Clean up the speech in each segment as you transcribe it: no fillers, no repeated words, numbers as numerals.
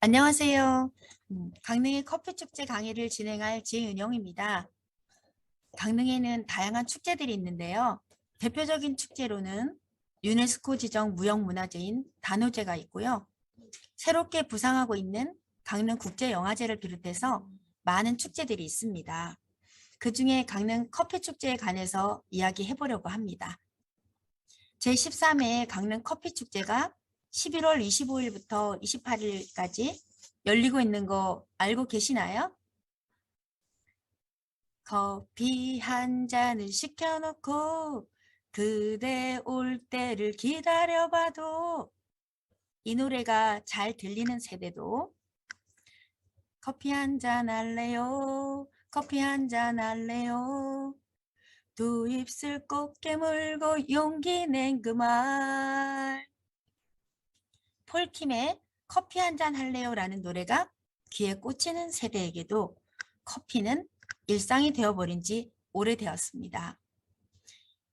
안녕하세요. 강릉의 커피축제 강의를 진행할 지은영입니다. 강릉에는 다양한 축제들이 있는데요. 대표적인 축제로는 유네스코 지정 무형문화재인 단오제가 있고요. 새롭게 부상하고 있는 강릉국제영화제를 비롯해서 많은 축제들이 있습니다. 그중에 강릉 커피축제에 관해서 이야기해 보려고 합니다. 제13회 강릉 커피축제가 11월 25일부터 28일까지 열리고 있는 거 알고 계시나요? 커피 한 잔을 시켜놓고 그대 올 때를 기다려봐도 이 노래가 잘 들리는 세대도 커피 한 잔 할래요? 커피 한 잔 할래요? 두 입술 꼭 깨물고 용기 낸 그 말. 폴킴의 커피 한 잔 할래요라는 노래가 귀에 꽂히는 세대에게도 커피는 일상이 되어버린 지 오래되었습니다.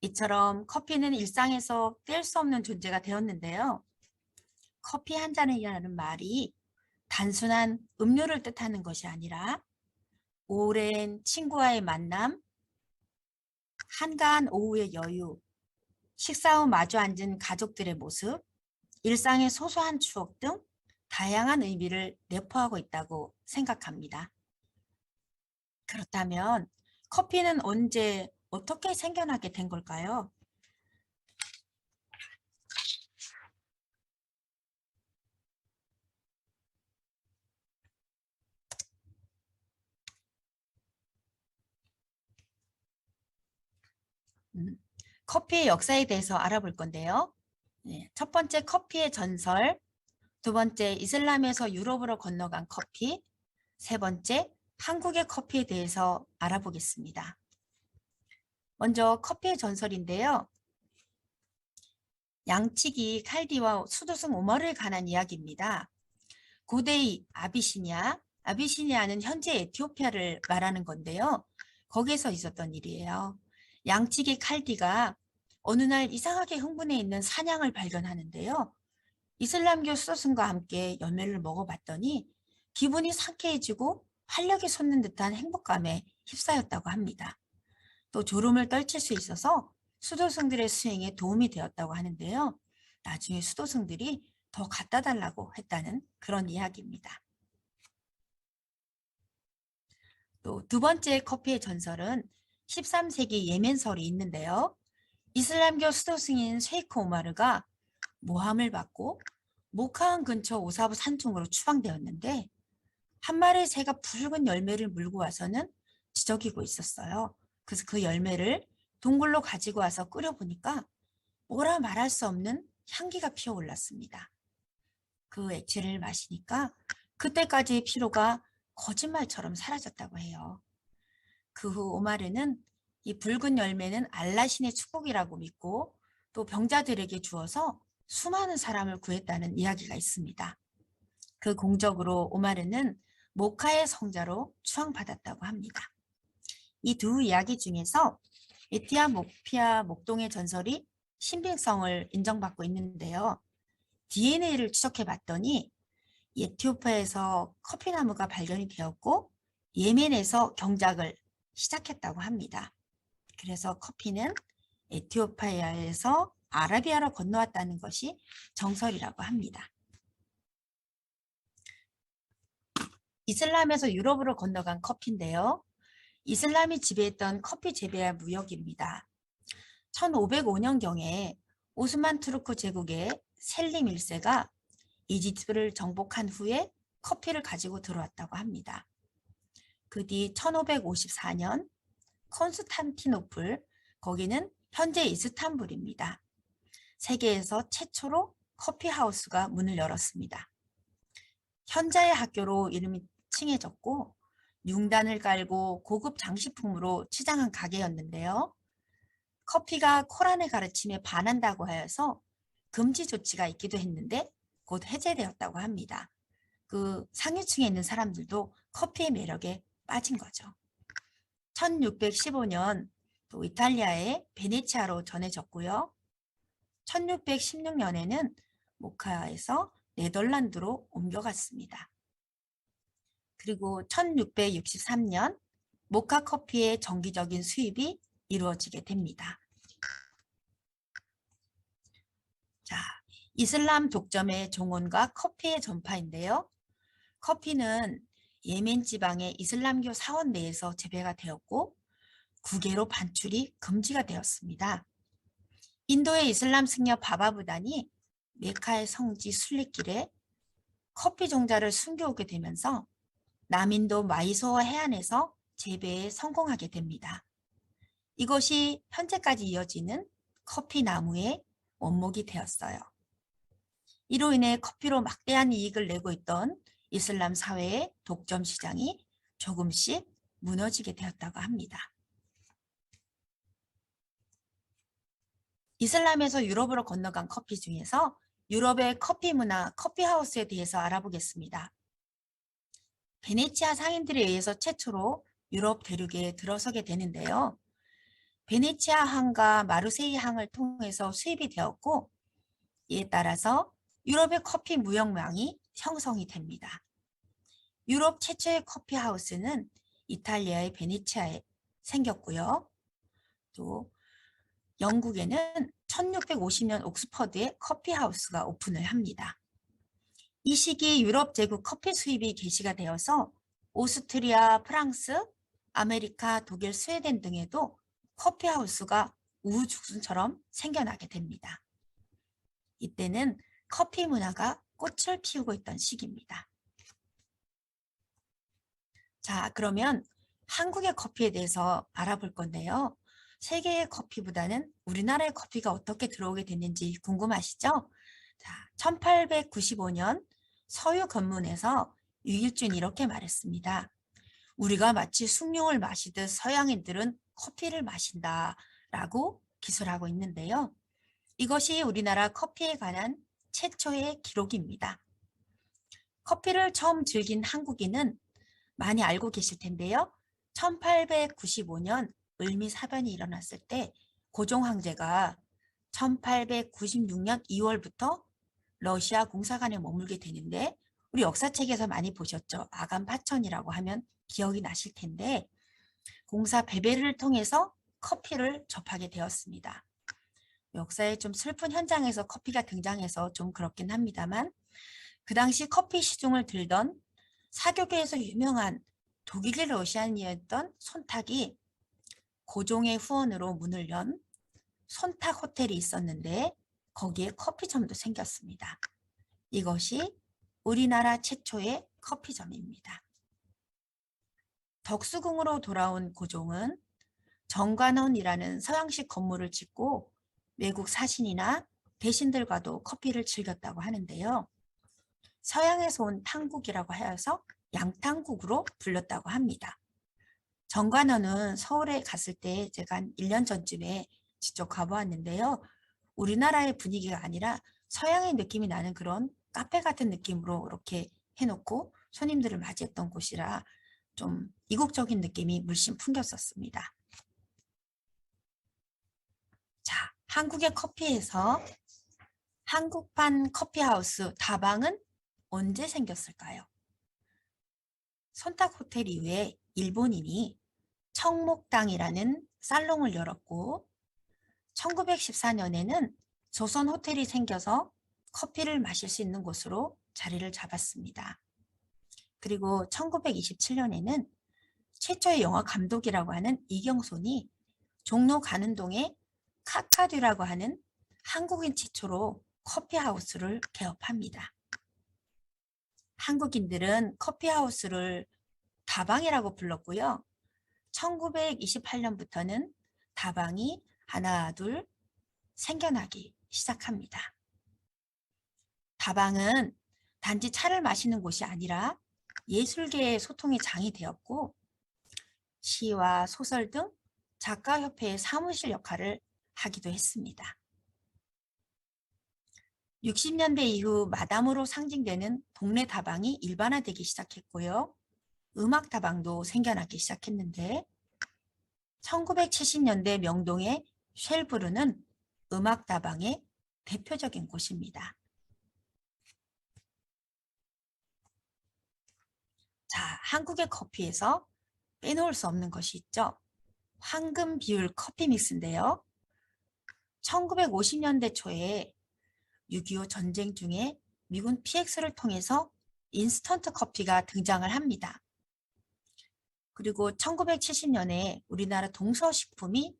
이처럼 커피는 일상에서 뗄 수 없는 존재가 되었는데요. 커피 한 잔이라는 말이 단순한 음료를 뜻하는 것이 아니라 오랜 친구와의 만남, 한가한 오후의 여유, 식사 후 마주 앉은 가족들의 모습, 일상의 소소한 추억 등 다양한 의미를 내포하고 있다고 생각합니다. 그렇다면 커피는 언제 어떻게 생겨나게 된 걸까요? 음, 커피의 역사에 대해서 알아볼 건데요. 네, 첫 번째 커피의 전설, 두 번째 이슬람에서 유럽으로 건너간 커피, 세 번째 한국의 커피에 대해서 알아보겠습니다. 먼저 커피의 전설인데요. 양치기 칼디와 수도승 오머르에 관한 이야기입니다. 고대의 아비시니아는 현재 에티오피아를 말하는 건데요. 거기에서 있었던 일이에요. 양치기 칼디가 어느 날 이상하게 흥분해 있는 사냥을 발견하는데요. 이슬람교 수도승과 함께 열매를 먹어봤더니 기분이 상쾌해지고 활력이 솟는 듯한 행복감에 휩싸였다고 합니다. 또 졸음을 떨칠 수 있어서 수도승들의 수행에 도움이 되었다고 하는데요. 나중에 수도승들이 더 갖다 달라고 했다는 그런 이야기입니다. 또 두 번째 커피의 전설은 13세기 예멘설이 있는데요. 이슬람교 수도승인 셰이크 오마르가 모함을 받고 모카항 근처 오사부 산중으로 추방되었는데 한 마리의 새가 붉은 열매를 물고 와서는 지저귀고 있었어요. 그래서 그 열매를 동굴로 가지고 와서 끓여보니까 뭐라 말할 수 없는 향기가 피어올랐습니다. 그 액체를 마시니까 그때까지의 피로가 거짓말처럼 사라졌다고 해요. 그 후 오마르는 이 붉은 열매는 알라신의 축복이라고 믿고 또 병자들에게 주어서 수많은 사람을 구했다는 이야기가 있습니다. 그 공적으로 오마르는 모카의 성자로 추앙받았다고 합니다. 이 두 이야기 중에서 에티오피아 목동의 전설이 신빙성을 인정받고 있는데요. DNA를 추적해 봤더니 에티오피아에서 커피나무가 발견이 되었고 예멘에서 경작을 시작했다고 합니다. 그래서 커피는 에티오피아에서 아라비아로 건너왔다는 것이 정설이라고 합니다. 이슬람에서 유럽으로 건너간 커피인데요. 이슬람이 지배했던 커피 재배와 무역입니다. 1505년경에 오스만 투르크 제국의 셀림 1세가 이집트를 정복한 후에 커피를 가지고 들어왔다고 합니다. 그 뒤 1554년 콘스탄티노플, 거기는 현재 이스탄불입니다. 세계에서 최초로 커피하우스가 문을 열었습니다. 현자의 학교로 이름이 칭해졌고 융단을 깔고 고급 장식품으로 치장한 가게였는데요. 커피가 코란의 가르침에 반한다고 하여서 금지 조치가 있기도 했는데 곧 해제되었다고 합니다. 그 상류층에 있는 사람들도 커피의 매력에 빠진 거죠. 1615년 또 이탈리아의 베네치아로 전해졌고요. 1616년에는 모카에서 네덜란드로 옮겨갔습니다. 그리고 1663년 모카 커피의 정기적인 수입이 이루어지게 됩니다. 자, 이슬람 독점의 종언과 커피의 전파인데요. 커피는 예멘 지방의 이슬람교 사원 내에서 재배가 되었고 국외로 반출이 금지가 되었습니다. 인도의 이슬람 승려 바바부단이 메카의 성지 순례길에 커피 종자를 숨겨오게 되면서 남인도 마이소어 해안에서 재배에 성공하게 됩니다. 이것이 현재까지 이어지는 커피 나무의 원목이 되었어요. 이로 인해 커피로 막대한 이익을 내고 있던 이슬람 사회의 독점 시장이 조금씩 무너지게 되었다고 합니다. 이슬람에서 유럽으로 건너간 커피 중에서 유럽의 커피 문화, 커피하우스에 대해서 알아보겠습니다. 베네치아 상인들에 의해서 최초로 유럽 대륙에 들어서게 되는데요. 베네치아 항과 마르세이 항을 통해서 수입이 되었고 이에 따라서 유럽의 커피 무역망이 형성이 됩니다. 유럽 최초의 커피하우스는 이탈리아의 베네치아에 생겼고요. 또 영국에는 1650년 옥스퍼드에 커피하우스가 오픈을 합니다. 이 시기 유럽 제국 커피 수입이 개시가 되어서 오스트리아, 프랑스, 아메리카, 독일, 스웨덴 등에도 커피하우스가 우후죽순처럼 생겨나게 됩니다. 이때는 커피 문화가 꽃을 피우고 있던 시기입니다. 자, 그러면 한국의 커피에 대해서 알아볼 건데요. 세계의 커피보다는 우리나라의 커피가 어떻게 들어오게 됐는지 궁금하시죠? 자, 1895년 서유 건문에서 유일준이 이렇게 말했습니다. 우리가 마치 숭늉을 마시듯 서양인들은 커피를 마신다 라고 기술하고 있는데요. 이것이 우리나라 커피에 관한 최초의 기록입니다. 커피를 처음 즐긴 한국인은 많이 알고 계실 텐데요. 1895년 을미사변이 일어났을 때 고종 황제가 1896년 2월부터 러시아 공사관에 머물게 되는데 우리 역사책에서 많이 보셨죠. 아간 파천이라고 하면 기억이 나실 텐데 공사 배배를 통해서 커피를 접하게 되었습니다. 역사에 좀 슬픈 현장에서 커피가 등장해서 좀 그렇긴 합니다만 그 당시 커피 시중을 들던 사교계에서 유명한 독일 러시안이었던 손탁이 고종의 후원으로 문을 연 손탁 호텔이 있었는데 거기에 커피점도 생겼습니다. 이것이 우리나라 최초의 커피점입니다. 덕수궁으로 돌아온 고종은 정관원이라는 서양식 건물을 짓고 외국 사신이나 대신들과도 커피를 즐겼다고 하는데요. 서양에서 온 탕국이라고 하여서 양탕국으로 불렸다고 합니다. 정관원은 서울에 갔을 때 제가 한 1년 전쯤에 직접 가보았는데요. 우리나라의 분위기가 아니라 서양의 느낌이 나는 그런 카페 같은 느낌으로 이렇게 해놓고 손님들을 맞이했던 곳이라 좀 이국적인 느낌이 물씬 풍겼었습니다. 자, 한국의 커피에서 한국판 커피하우스 다방은 언제 생겼을까요? 손탁 호텔 이후에 일본인이 청목당이라는 살롱을 열었고 1914년에는 조선 호텔이 생겨서 커피를 마실 수 있는 곳으로 자리를 잡았습니다. 그리고 1927년에는 최초의 영화 감독이라고 하는 이경손이 종로 가는동에 카카듀라고 하는 한국인 최초로 커피하우스를 개업합니다. 한국인들은 커피하우스를 다방이라고 불렀고요. 1928년부터는 다방이 하나, 둘 생겨나기 시작합니다. 다방은 단지 차를 마시는 곳이 아니라 예술계의 소통의 장이 되었고 시와 소설 등 작가협회의 사무실 역할을 하기도 했습니다. 60년대 이후 마담으로 상징되는 동네 다방이 일반화되기 시작했고요. 음악 다방도 생겨나기 시작했는데 1970년대 명동의 쉘브르는 음악 다방의 대표적인 곳입니다. 자, 한국의 커피에서 빼놓을 수 없는 것이 있죠. 황금 비율 커피 믹스인데요. 1950년대 초에 6.25 전쟁 중에 미군 PX를 통해서 인스턴트 커피가 등장을 합니다. 그리고 1970년에 우리나라 동서식품이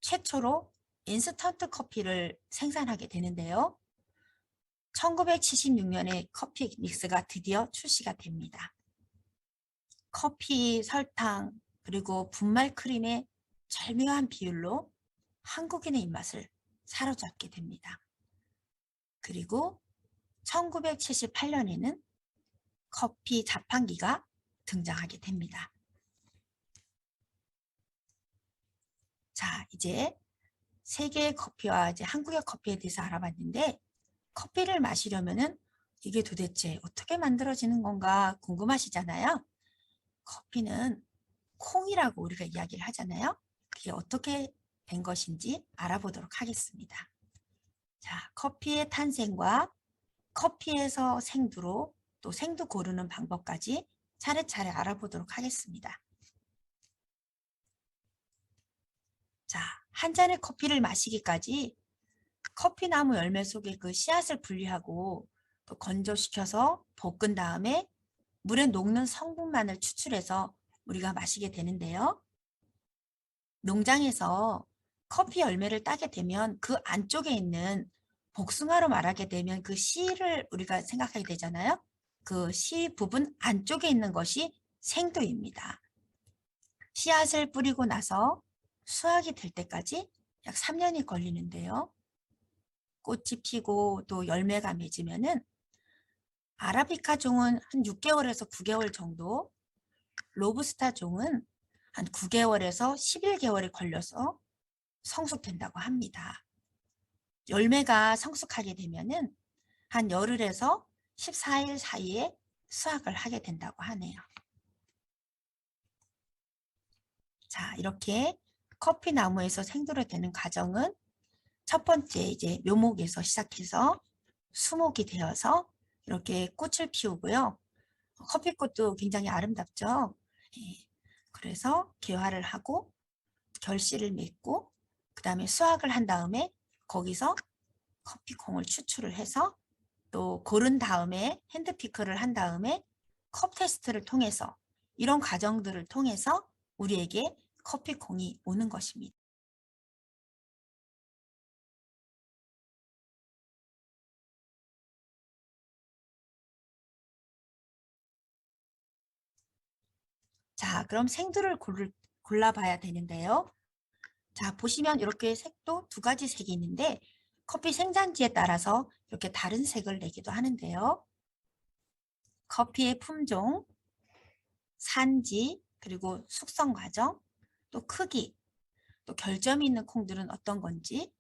최초로 인스턴트 커피를 생산하게 되는데요. 1976년에 커피 믹스가 드디어 출시가 됩니다. 커피, 설탕, 그리고 분말 크림의 절묘한 비율로 한국인의 입맛을 사로잡게 됩니다. 그리고 1978년에는 커피 자판기가 등장하게 됩니다. 자, 이제 세계의 커피와 이제 한국의 커피에 대해서 알아봤는데, 커피를 마시려면은 이게 도대체 어떻게 만들어지는 건가 궁금하시잖아요. 커피는 콩이라고 우리가 이야기를 하잖아요. 그게 어떻게 된 것인지 알아보도록 하겠습니다. 자, 커피의 탄생과 커피에서 생두로 또 생두 고르는 방법까지 차례차례 알아보도록 하겠습니다. 자, 한 잔의 커피를 마시기까지 커피나무 열매 속에 그 씨앗을 분리하고 또 건조시켜서 볶은 다음에 물에 녹는 성분만을 추출해서 우리가 마시게 되는데요. 농장에서 커피 열매를 따게 되면 그 안쪽에 있는 복숭아로 말하게 되면 그 씨를 우리가 생각하게 되잖아요. 그 씨 부분 안쪽에 있는 것이 생두입니다. 씨앗을 뿌리고 나서 수확이 될 때까지 약 3년이 걸리는데요. 꽃이 피고 또 열매가 맺으면은 아라비카 종은 한 6개월에서 9개월 정도, 로부스타 종은 한 9개월에서 11개월이 걸려서 성숙된다고 합니다. 열매가 성숙하게 되면은 한 열흘에서 14일 사이에 수확을 하게 된다고 하네요. 자, 이렇게 커피 나무에서 생두를 되는 과정은 첫 번째 이제 묘목에서 시작해서 수목이 되어서 이렇게 꽃을 피우고요. 커피꽃도 굉장히 아름답죠. 예. 그래서 개화를 하고 결실을 맺고 그 다음에 수확을 한 다음에 거기서 커피콩을 추출을 해서 또 고른 다음에 핸드피크를 한 다음에 컵 테스트를 통해서 이런 과정들을 통해서 우리에게 커피콩이 오는 것입니다. 자, 그럼 생두를 골라봐야 되는데요. 자, 보시면 이렇게 색도 두 가지 색이 있는데 커피 생산지에 따라서 이렇게 다른 색을 내기도 하는데요. 커피의 품종, 산지, 그리고 숙성 과정, 또 크기, 또 결점이 있는 콩들은 어떤 건지,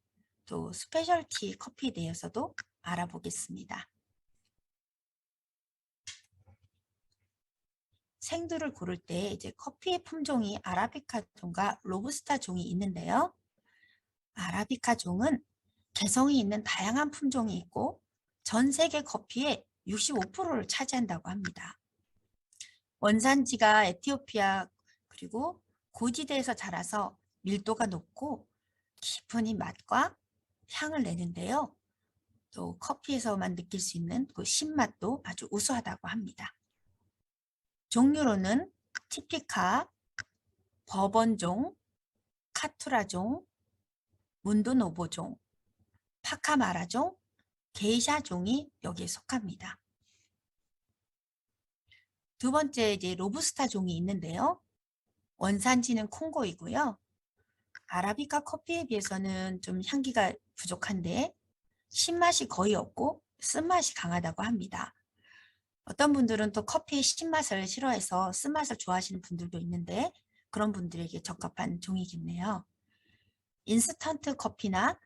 또 스페셜티 커피에 대해서도 알아보겠습니다. 생두를 고를 때 이제 커피의 품종이 아라비카 종과 로부스타 종이 있는데요. 아라비카 종은 개성이 있는 다양한 품종이 있고 전 세계 커피의 65%를 차지한다고 합니다. 원산지가 에티오피아 그리고 고지대에서 자라서 밀도가 높고 깊은 이 맛과 향을 내는데요. 또 커피에서만 느낄 수 있는 그 신맛도 아주 우수하다고 합니다. 종류로는 티피카, 버번종, 카투라종, 문도노보종, 파카마라종, 게이샤종이 여기에 속합니다. 두 번째 이제 로부스타 종이 있는데요. 원산지는 콩고이고요. 아라비카 커피에 비해서는 좀 향기가 부족한데 신맛이 거의 없고 쓴맛이 강하다고 합니다. 어떤 분들은 또 커피의 신맛을 싫어해서 쓴맛을 좋아하시는 분들도 있는데 그런 분들에게 적합한 종이겠네요. 인스턴트 커피나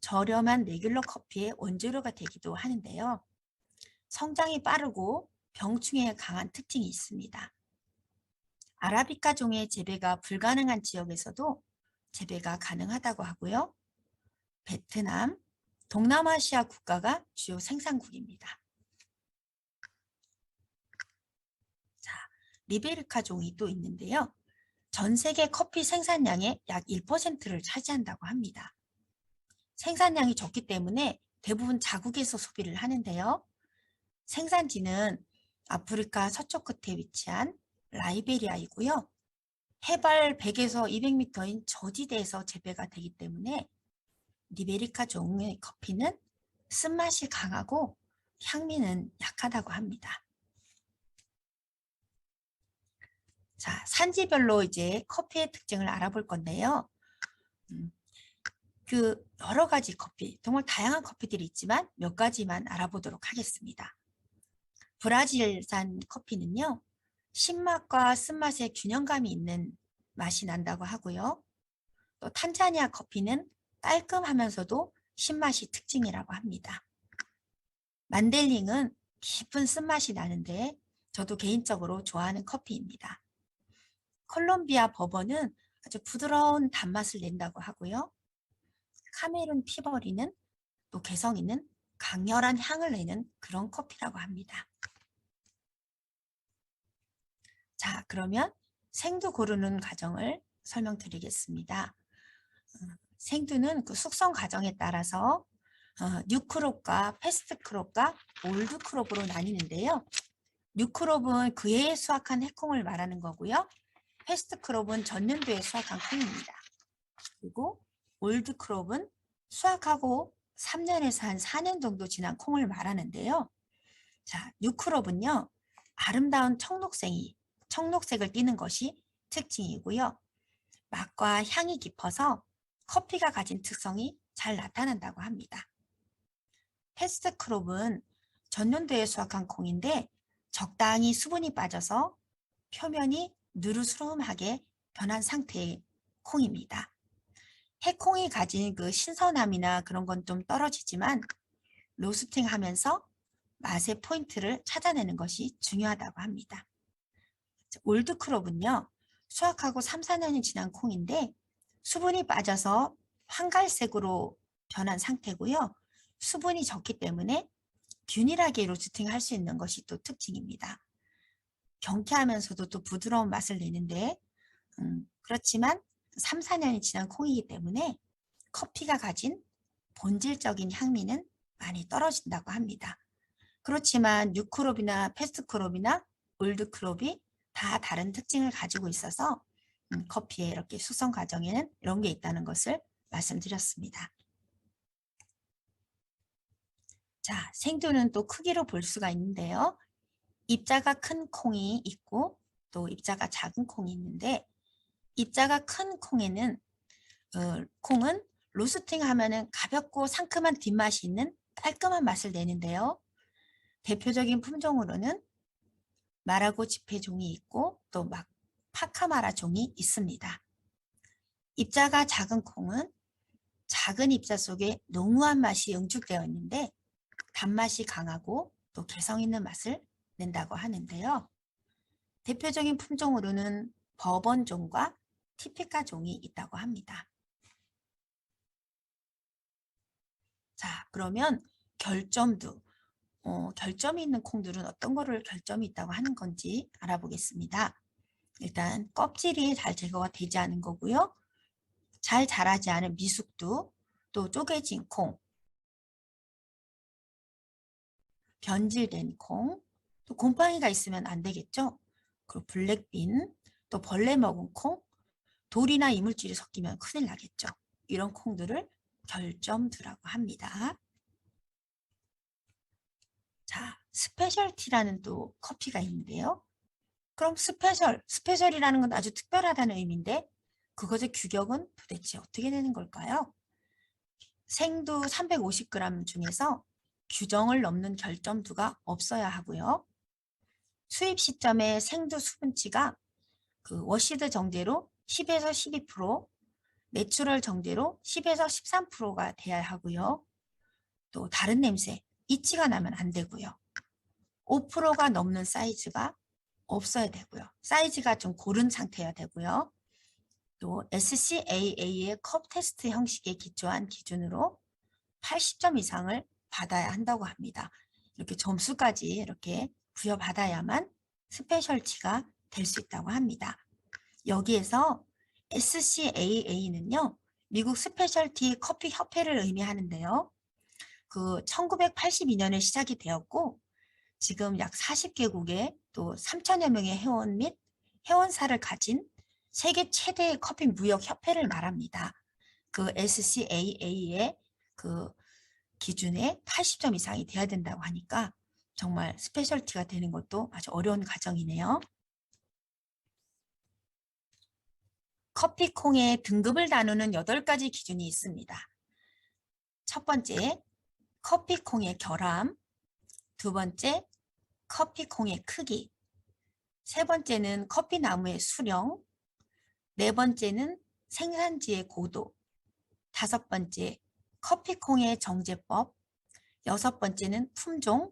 저렴한 레귤러 커피의 원재료가 되기도 하는데요. 성장이 빠르고 병충해에 강한 특징이 있습니다. 아라비카 종의 재배가 불가능한 지역에서도 재배가 가능하다고 하고요. 베트남, 동남아시아 국가가 주요 생산국입니다. 자, 리베리카 종이 또 있는데요. 전 세계 커피 생산량의 약 1%를 차지한다고 합니다. 생산량이 적기 때문에 대부분 자국에서 소비를 하는데요. 생산지는 아프리카 서쪽 끝에 위치한 라이베리아이고요. 해발 100에서 200m인 저지대에서 재배가 되기 때문에 리베리카 종의 커피는 쓴맛이 강하고 향미는 약하다고 합니다. 자, 산지별로 이제 커피의 특징을 알아볼 건데요. 그 여러 가지 커피, 정말 다양한 커피들이 있지만 몇 가지만 알아보도록 하겠습니다. 브라질산 커피는요, 신맛과 쓴맛의 균형감이 있는 맛이 난다고 하고요. 또 탄자니아 커피는 깔끔하면서도 신맛이 특징이라고 합니다. 만델링은 깊은 쓴맛이 나는데 저도 개인적으로 좋아하는 커피입니다. 콜롬비아 버번은 아주 부드러운 단맛을 낸다고 하고요. 카메룬 피버리는 또 개성 있는 강렬한 향을 내는 그런 커피라고 합니다. 자, 그러면 생두 고르는 과정을 설명드리겠습니다. 생두는 그 숙성 과정에 따라서 뉴크롭과 패스트크롭과 올드크롭으로 나뉘는데요. 뉴크롭은 그 해에 수확한 해콩을 말하는 거고요. 패스트크롭은 전년도에 수확한 콩입니다. 그리고 올드크롭은 수확하고 3년에서 한 4년 정도 지난 콩을 말하는데요. 자, 뉴크롭은요. 아름다운 청록색을 띠는 것이 특징이고요. 맛과 향이 깊어서 커피가 가진 특성이 잘 나타난다고 합니다. 패스트크롭은 전년도에 수확한 콩인데 적당히 수분이 빠져서 표면이 누르스름하게 변한 상태의 콩입니다. 해콩이 가진 그 신선함이나 그런 건 좀 떨어지지만 로스팅하면서 맛의 포인트를 찾아내는 것이 중요하다고 합니다. 올드크롭은요. 수확하고 3, 4년이 지난 콩인데 수분이 빠져서 황갈색으로 변한 상태고요. 수분이 적기 때문에 균일하게 로스팅할 수 있는 것이 또 특징입니다. 경쾌하면서도 또 부드러운 맛을 내는데 그렇지만 3, 4년이 지난 콩이기 때문에 커피가 가진 본질적인 향미는 많이 떨어진다고 합니다. 그렇지만 뉴크롭이나 패스트크롭이나 올드크롭이 다 다른 특징을 가지고 있어서 커피의 이렇게 숙성 과정에는 이런 게 있다는 것을 말씀드렸습니다. 자, 생두는 또 크기로 볼 수가 있는데요. 입자가 큰 콩이 있고 또 입자가 작은 콩이 있는데 입자가 큰 콩에는 콩은 로스팅 하면은 가볍고 상큼한 뒷맛이 있는 깔끔한 맛을 내는데요. 대표적인 품종으로는 마라고 지페 종이 있고 또 막 파카마라 종이 있습니다. 입자가 작은 콩은 작은 입자 속에 농후한 맛이 응축되어 있는데 단맛이 강하고 또 개성 있는 맛을 낸다고 하는데요. 대표적인 품종으로는 버번 종과 티피카 종이 있다고 합니다. 자, 그러면 결점도 결점이 있는 콩들은 어떤 거를 결점이 있다고 하는 건지 알아보겠습니다. 일단 껍질이 잘 제거가 되지 않은 거고요. 잘 자라지 않은 미숙두, 또 쪼개진 콩, 변질된 콩, 또 곰팡이가 있으면 안 되겠죠. 그리고 블랙빈, 또 벌레 먹은 콩, 돌이나 이물질이 섞이면 큰일 나겠죠. 이런 콩들을 결점두라고 합니다. 자, 스페셜티라는 또 커피가 있는데요. 그럼 스페셜이라는 건 아주 특별하다는 의미인데 그것의 규격은 도대체 어떻게 되는 걸까요? 생두 350g 중에서 규정을 넘는 결점두가 없어야 하고요. 수입 시점의 생두 수분치가 그 워시드 정제로 10에서 12%, 내추럴 정제로 10에서 13%가 돼야 하고요. 또 다른 냄새, 이치가 나면 안 되고요. 5%가 넘는 사이즈가 없어야 되고요. 사이즈가 좀 고른 상태여야 되고요. 또 SCAA의 컵 테스트 형식에 기초한 기준으로 80점 이상을 받아야 한다고 합니다. 이렇게 점수까지 이렇게 부여받아야만 스페셜티가 될 수 있다고 합니다. 여기에서 SCAA는요, 미국 스페셜티 커피 협회를 의미하는데요. 그 1982년에 시작이 되었고 지금 약 40개국에 또 3천여 명의 회원 및 회원사를 가진 세계 최대의 커피 무역 협회를 말합니다. 그 SCAA의 그 기준에 80점 이상이 돼야 된다고 하니까 정말 스페셜티가 되는 것도 아주 어려운 과정이네요. 커피콩의 등급을 나누는 8가지 기준이 있습니다. 첫 번째, 커피콩의 결함. 두 번째, 커피콩의 크기. 세 번째는 커피나무의 수령. 네 번째는 생산지의 고도. 다섯 번째, 커피콩의 정제법. 여섯 번째는 품종.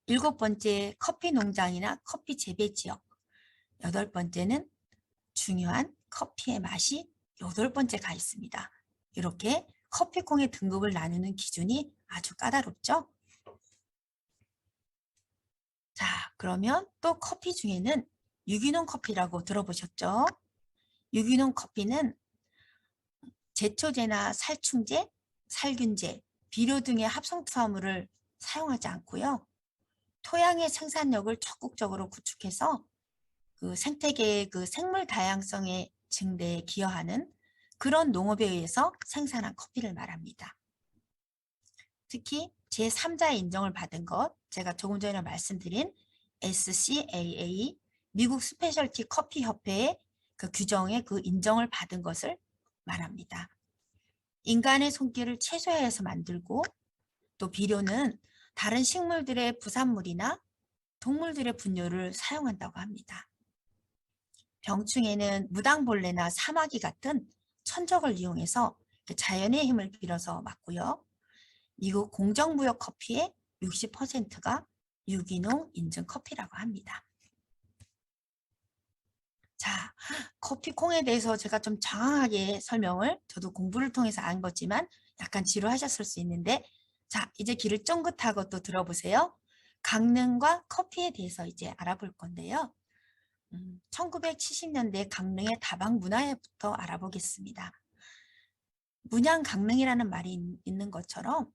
일곱 번째, 커피 농장이나 커피 재배 지역. 여덟 번째는 중요한 커피의 맛이 8번째가 있습니다. 이렇게 커피콩의 등급을 나누는 기준이 아주 까다롭죠? 자, 그러면 또 커피 중에는 유기농 커피라고 들어보셨죠? 유기농 커피는 제초제나 살충제, 살균제, 비료 등의 합성투합물을 사용하지 않고요. 토양의 생산력을 적극적으로 구축해서 그 생태계의 그 생물 다양성의 증대에 기여하는 그런 농업에 의해서 생산한 커피를 말합니다. 특히 제3자의 인정을 받은 것, 제가 조금 전에 말씀드린 SCAA, 미국 스페셜티 커피 협회의 그 규정의 그 인정을 받은 것을 말합니다. 인간의 손길을 최소화해서 만들고 또 비료는 다른 식물들의 부산물이나 동물들의 분뇨를 사용한다고 합니다. 병충해는 무당벌레나 사마귀 같은 천적을 이용해서 자연의 힘을 빌어서 막고요. 미국 공정무역 커피의 60%가 유기농 인증 커피라고 합니다. 자, 커피콩에 대해서 제가 좀 장황하게 설명을 저도 공부를 통해서 안 거지만 약간 지루하셨을 수 있는데 자, 이제 귀를 쫑긋하고 또 들어보세요. 강릉과 커피에 대해서 이제 알아볼 건데요. 1970년대 강릉의 다방 문화에부터 알아보겠습니다. 문양 강릉이라는 말이 있는 것처럼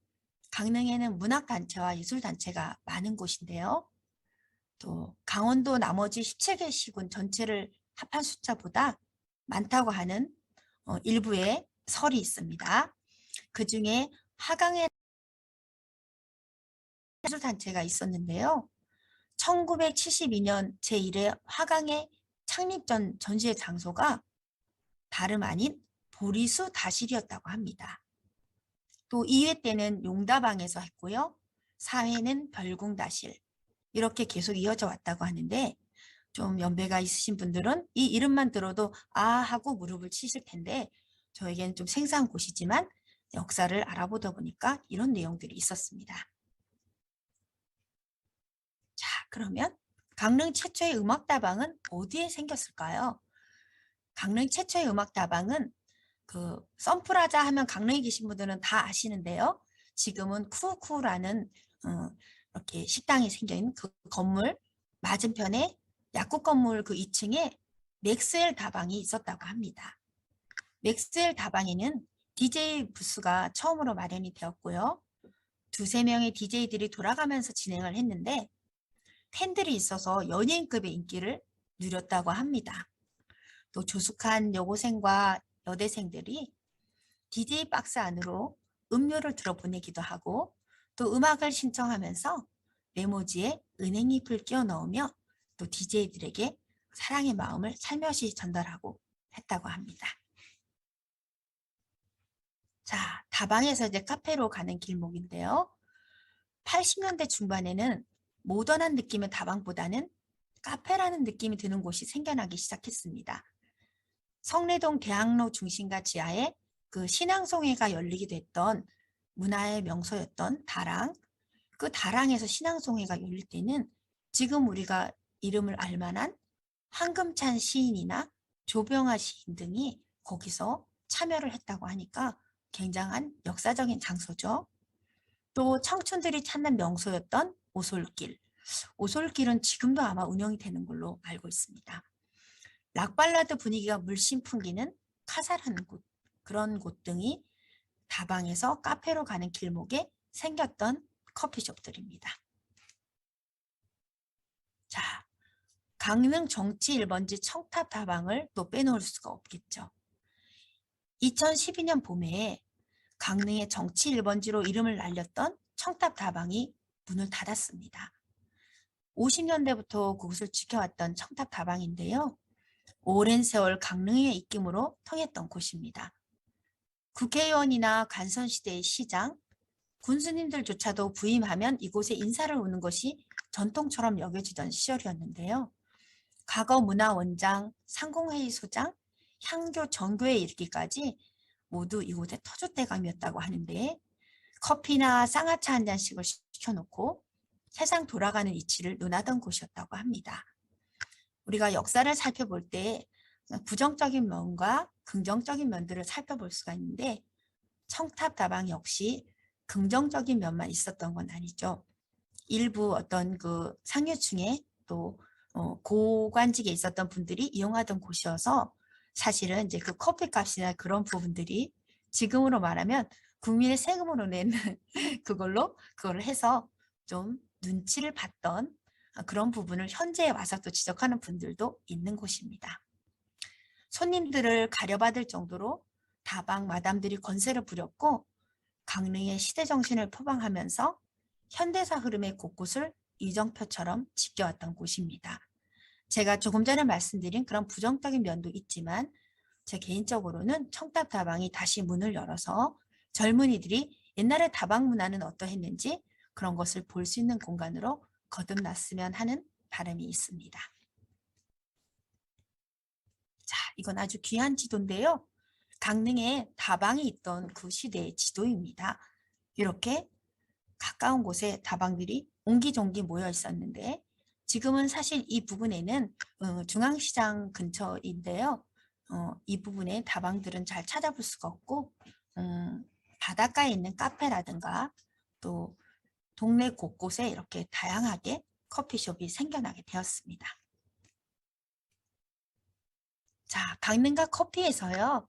강릉에는 문학단체와 예술단체가 많은 곳인데요. 또 강원도 나머지 17개 시군 전체를 합한 숫자보다 많다고 하는 일부의 설이 있습니다. 그중에 하강에 예술단체가 있었는데요. 1972년 제1회 화강의 창립전 전시회 장소가 다름 아닌 보리수 다실이었다고 합니다. 또 2회 때는 용다방에서 했고요. 4회는 별궁다실 이렇게 계속 이어져 왔다고 하는데 좀 연배가 있으신 분들은 이 이름만 들어도 아 하고 무릎을 치실 텐데 저에게는 좀 생소한 곳이지만 역사를 알아보다 보니까 이런 내용들이 있었습니다. 자, 그러면 강릉 최초의 음악다방은 어디에 생겼을까요? 강릉 최초의 음악다방은 그 선프라자 하면 강릉에 계신 분들은 다 아시는데요. 지금은 쿠쿠라는 이렇게 식당이 생긴 그 건물 맞은편에 약국 건물 그 2층에 맥스웰 다방이 있었다고 합니다. 맥스웰 다방에는 DJ 부스가 처음으로 마련이 되었고요. 두세 명의 DJ들이 돌아가면서 진행을 했는데 팬들이 있어서 연예인급의 인기를 누렸다고 합니다. 또 조숙한 여고생과 여대생들이 DJ 박스 안으로 음료를 들어보내기도 하고 또 음악을 신청하면서 메모지에 은행잎을 끼워 넣으며 또 DJ들에게 사랑의 마음을 살며시 전달하고 했다고 합니다. 자, 다방에서 이제 카페로 가는 길목인데요. 80년대 중반에는 모던한 느낌의 다방보다는 카페라는 느낌이 드는 곳이 생겨나기 시작했습니다. 성내동 대학로 중심가 지하에 그 신앙송회가 열리기도 했던 문화의 명소였던 다랑, 그 다랑에서 신앙송회가 열릴 때는 지금 우리가 이름을 알만한 황금찬 시인이나 조병아 시인 등이 거기서 참여를 했다고 하니까 굉장한 역사적인 장소죠. 또 청춘들이 찾는 명소였던 오솔길. 오솔길은 지금도 아마 운영이 되는 걸로 알고 있습니다. 락발라드 분위기가 물씬 풍기는 카살한 곳, 그런 곳 등이 다방에서 카페로 가는 길목에 생겼던 커피숍들입니다. 자, 강릉 정치 1번지 청탑 다방을 또 빼놓을 수가 없겠죠. 2012년 봄에 강릉의 정치 1번지로 이름을 날렸던 청탑 다방이 문을 닫았습니다. 50년대부터 그곳을 지켜왔던 청탑 다방인데요. 오랜 세월 강릉의 입김으로 통했던 곳입니다. 국회의원이나 간선시대의 시장, 군수님들조차도 부임하면 이곳에 인사를 오는 것이 전통처럼 여겨지던 시절이었는데요. 과거 문화원장, 상공회의소장, 향교 정교에 이르기까지 모두 이곳의 터줏대감이었다고 하는데 커피나 쌍화차 한 잔씩을 시켜놓고 세상 돌아가는 이치를 논하던 곳이었다고 합니다. 우리가 역사를 살펴볼 때 부정적인 면과 긍정적인 면들을 살펴볼 수가 있는데 청탑 다방 역시 긍정적인 면만 있었던 건 아니죠. 일부 어떤 그 상류층에 또 고관직에 있었던 분들이 이용하던 곳이어서 사실은 이제 그 커피값이나 그런 부분들이 지금으로 말하면 국민의 세금으로 내는 그걸 해서 좀 눈치를 봤던 그런 부분을 현재에 와서 또 지적하는 분들도 있는 곳입니다. 손님들을 가려받을 정도로 다방 마담들이 권세를 부렸고 강릉의 시대정신을 표방하면서 현대사 흐름의 곳곳을 이정표처럼 지켜왔던 곳입니다. 제가 조금 전에 말씀드린 그런 부정적인 면도 있지만 제 개인적으로는 청탑 다방이 다시 문을 열어서 젊은이들이 옛날의 다방 문화는 어떠했는지 그런 것을 볼 수 있는 공간으로 거듭났으면 하는 바람이 있습니다. 자, 이건 아주 귀한 지도인데요. 강릉에 다방이 있던 그 시대의 지도입니다. 이렇게 가까운 곳에 다방들이 옹기종기 모여 있었는데 지금은 사실 이 부분에는 중앙시장 근처인데요. 이 부분에 다방들은 잘 찾아볼 수가 없고 바닷가에 있는 카페라든가 또 동네 곳곳에 이렇게 다양하게 커피숍이 생겨나게 되었습니다. 자, 강릉과 커피에서요.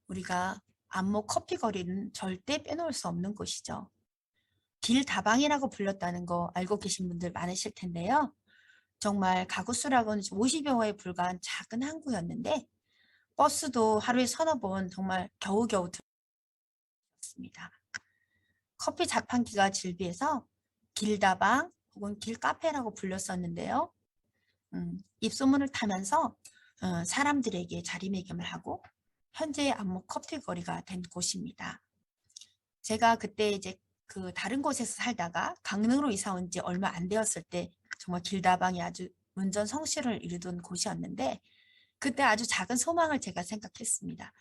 우리가 안목 커피 거리는 절대 빼놓을 수 없는 곳이죠. 길다방이라고 불렸다는 거 알고 계신 분들 많으실 텐데요. 정말 가구 수락은 50여 호에 불과한 작은 항구였는데 버스도 하루에 서너 번 정말 겨우겨우 들었습니다. 커피 자판기가 즐비해서 길다방 혹은 길카페라고 불렸었는데요. 입소문을 타면서 사람들에게 자리매김을 하고 현재의 안목 커피 거리가 된 곳입니다. 제가 그때 이제 그 다른 곳에서 살다가 강릉으로 이사 온 지 얼마 안 되었을 때 정말 길다방이 아주 문전성시를 이루던 곳이었는데 그때 아주 작은 소망을 제가 생각했습니다.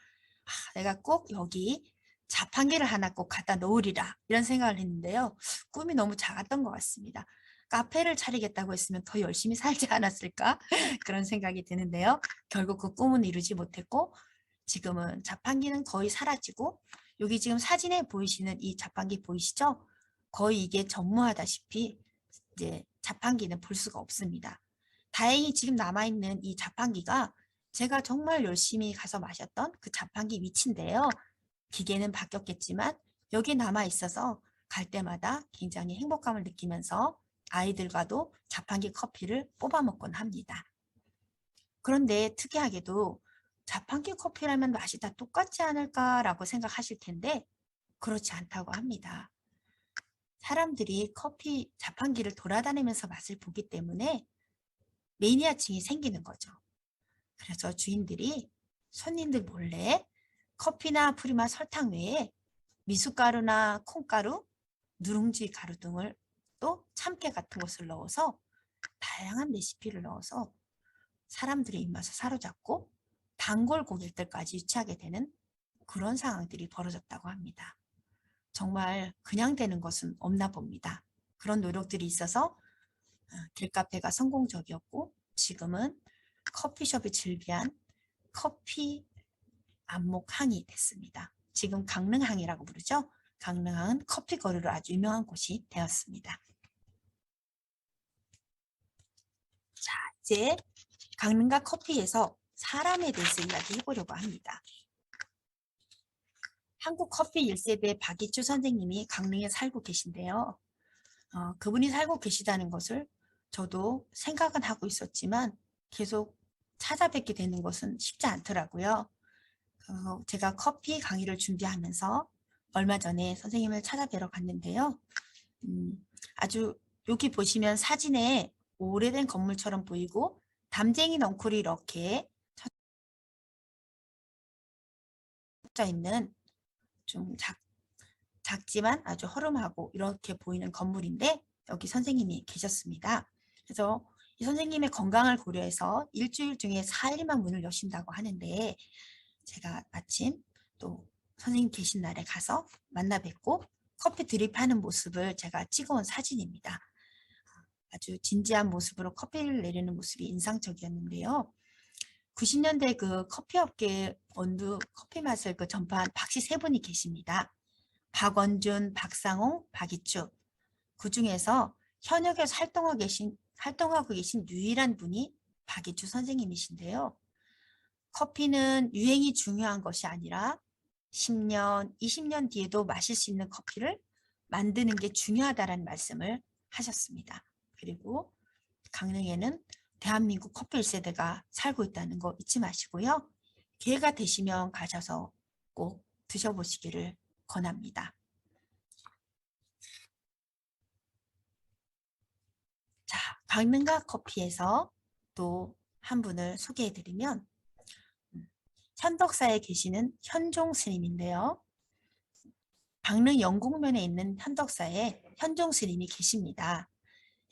내가 꼭 여기 자판기를 하나 꼭 갖다 놓으리라 이런 생각을 했는데요. 꿈이 너무 작았던 것 같습니다. 카페를 차리겠다고 했으면 더 열심히 살지 않았을까 그런 생각이 드는데요. 결국 그 꿈은 이루지 못했고 지금은 자판기는 거의 사라지고 여기 지금 사진에 보이시는 이 자판기 보이시죠? 거의 이게 전무하다시피 이제 자판기는 볼 수가 없습니다. 다행히 지금 남아있는 이 자판기가 제가 정말 열심히 가서 마셨던 그 자판기 위치인데요. 기계는 바뀌었겠지만 여기 남아있어서 갈 때마다 굉장히 행복감을 느끼면서 아이들과도 자판기 커피를 뽑아 먹곤 합니다. 그런데 특이하게도 자판기 커피라면 맛이 다 똑같지 않을까라고 생각하실 텐데 그렇지 않다고 합니다. 사람들이 커피 자판기를 돌아다니면서 맛을 보기 때문에 매니아층이 생기는 거죠. 그래서 주인들이 손님들 몰래 커피나 프리마 설탕 외에 미숫가루나 콩가루, 누룽지 가루 등을 또 참깨 같은 것을 넣어서 다양한 레시피를 넣어서 사람들의 입맛을 사로잡고 단골 고객들까지 유치하게 되는 그런 상황들이 벌어졌다고 합니다. 정말 그냥 되는 것은 없나 봅니다. 그런 노력들이 있어서 길카페가 성공적이었고 지금은 커피숍이 즐비한 커피 안목항이 됐습니다. 지금 강릉항이라고 부르죠. 강릉항은 커피 거리로 아주 유명한 곳이 되었습니다. 자, 이제 강릉과 커피에서 사람에 대해서 이야기해 보려고 합니다. 한국 커피 1세대 박이주 선생님이 강릉에 살고 계신데요. 그분이 살고 계시다는 것을 저도 생각은 하고 있었지만 계속 찾아뵙게 되는 것은 쉽지 않더라고요. 제가 커피 강의를 준비하면서 얼마 전에 선생님을 찾아뵈러 갔는데요. 아주 여기 보시면 사진에 오래된 건물처럼 보이고 담쟁이 넝쿨이 이렇게 쳐져 있는 좀 작지만 아주 허름하고 이렇게 보이는 건물인데 여기 선생님이 계셨습니다. 그래서 이 선생님의 건강을 고려해서 일주일 중에 4일만 문을 여신다고 하는데 제가 마침 또 선생님 계신 날에 가서 만나 뵙고 커피 드립하는 모습을 제가 찍어온 사진입니다. 아주 진지한 모습으로 커피를 내리는 모습이 인상적이었는데요. 90년대 그 커피업계 원두 커피 맛을 그 전파한 박씨 세 분이 계십니다. 박원준, 박상홍, 박이주. 그 중에서 현역에서 활동하고 계신 유일한 분이 박이주 선생님이신데요. 커피는 유행이 중요한 것이 아니라 10년, 20년 뒤에도 마실 수 있는 커피를 만드는 게 중요하다는 말씀을 하셨습니다. 그리고 강릉에는 대한민국 커피 1세대가 살고 있다는 거 잊지 마시고요. 기회가 되시면 가셔서 꼭 드셔보시기를 권합니다. 자, 강릉가 커피에서 또 한 분을 소개해드리면 현덕사에 계시는 현종 스님인데요. 강릉 영곡면에 있는 현덕사에 현종 스님이 계십니다.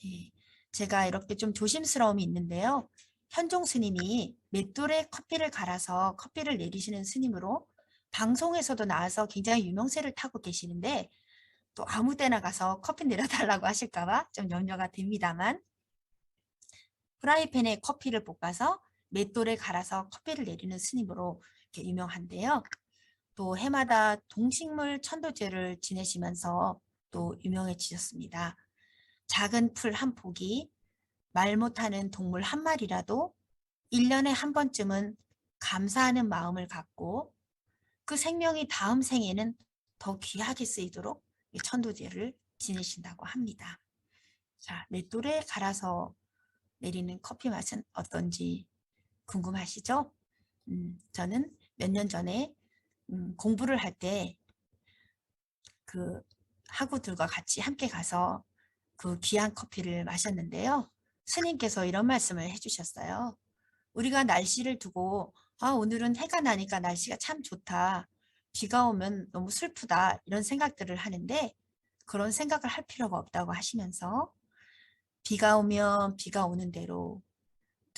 예, 제가 이렇게 좀 조심스러움이 있는데요. 현종 스님이 맷돌에 커피를 갈아서 커피를 내리시는 스님으로 방송에서도 나와서 굉장히 유명세를 타고 계시는데 또 아무 때나 가서 커피 내려달라고 하실까봐 좀 염려가 됩니다만 프라이팬에 커피를 볶아서 맷돌에 갈아서 커피를 내리는 스님으로 이렇게 유명한데요. 또 해마다 동식물 천도제를 지내시면서 또 유명해지셨습니다. 작은 풀 한 폭이 말 못하는 동물 한 마리라도 1년에 한 번쯤은 감사하는 마음을 갖고 그 생명이 다음 생에는 더 귀하게 쓰이도록 천도제를 지내신다고 합니다. 자, 맷돌에 갈아서 내리는 커피 맛은 어떤지 궁금하시죠? 저는 몇 년 전에 공부를 할 때 그 학우들과 같이 함께 가서 그 귀한 커피를 마셨는데요. 스님께서 이런 말씀을 해주셨어요. 우리가 날씨를 두고 오늘은 해가 나니까 날씨가 참 좋다. 비가 오면 너무 슬프다. 이런 생각들을 하는데 그런 생각을 할 필요가 없다고 하시면서 비가 오면 비가 오는 대로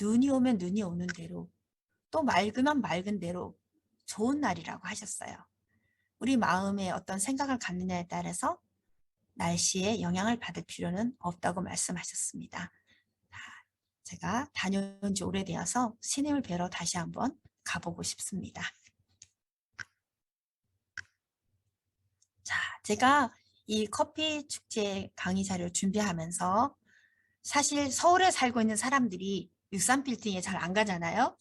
눈이 오면 눈이 오는 대로 또 맑으면 맑은 대로 좋은 날이라고 하셨어요. 우리 마음에 어떤 생각을 갖느냐에 따라서 날씨에 영향을 받을 필요는 없다고 말씀하셨습니다. 제가 다녀온 지 오래되어서 스님을 뵈러 다시 한번 가보고 싶습니다. 자, 제가 이 커피 축제 강의 자료를 준비하면서 사실 서울에 살고 있는 사람들이 63빌딩에 잘 안 가잖아요.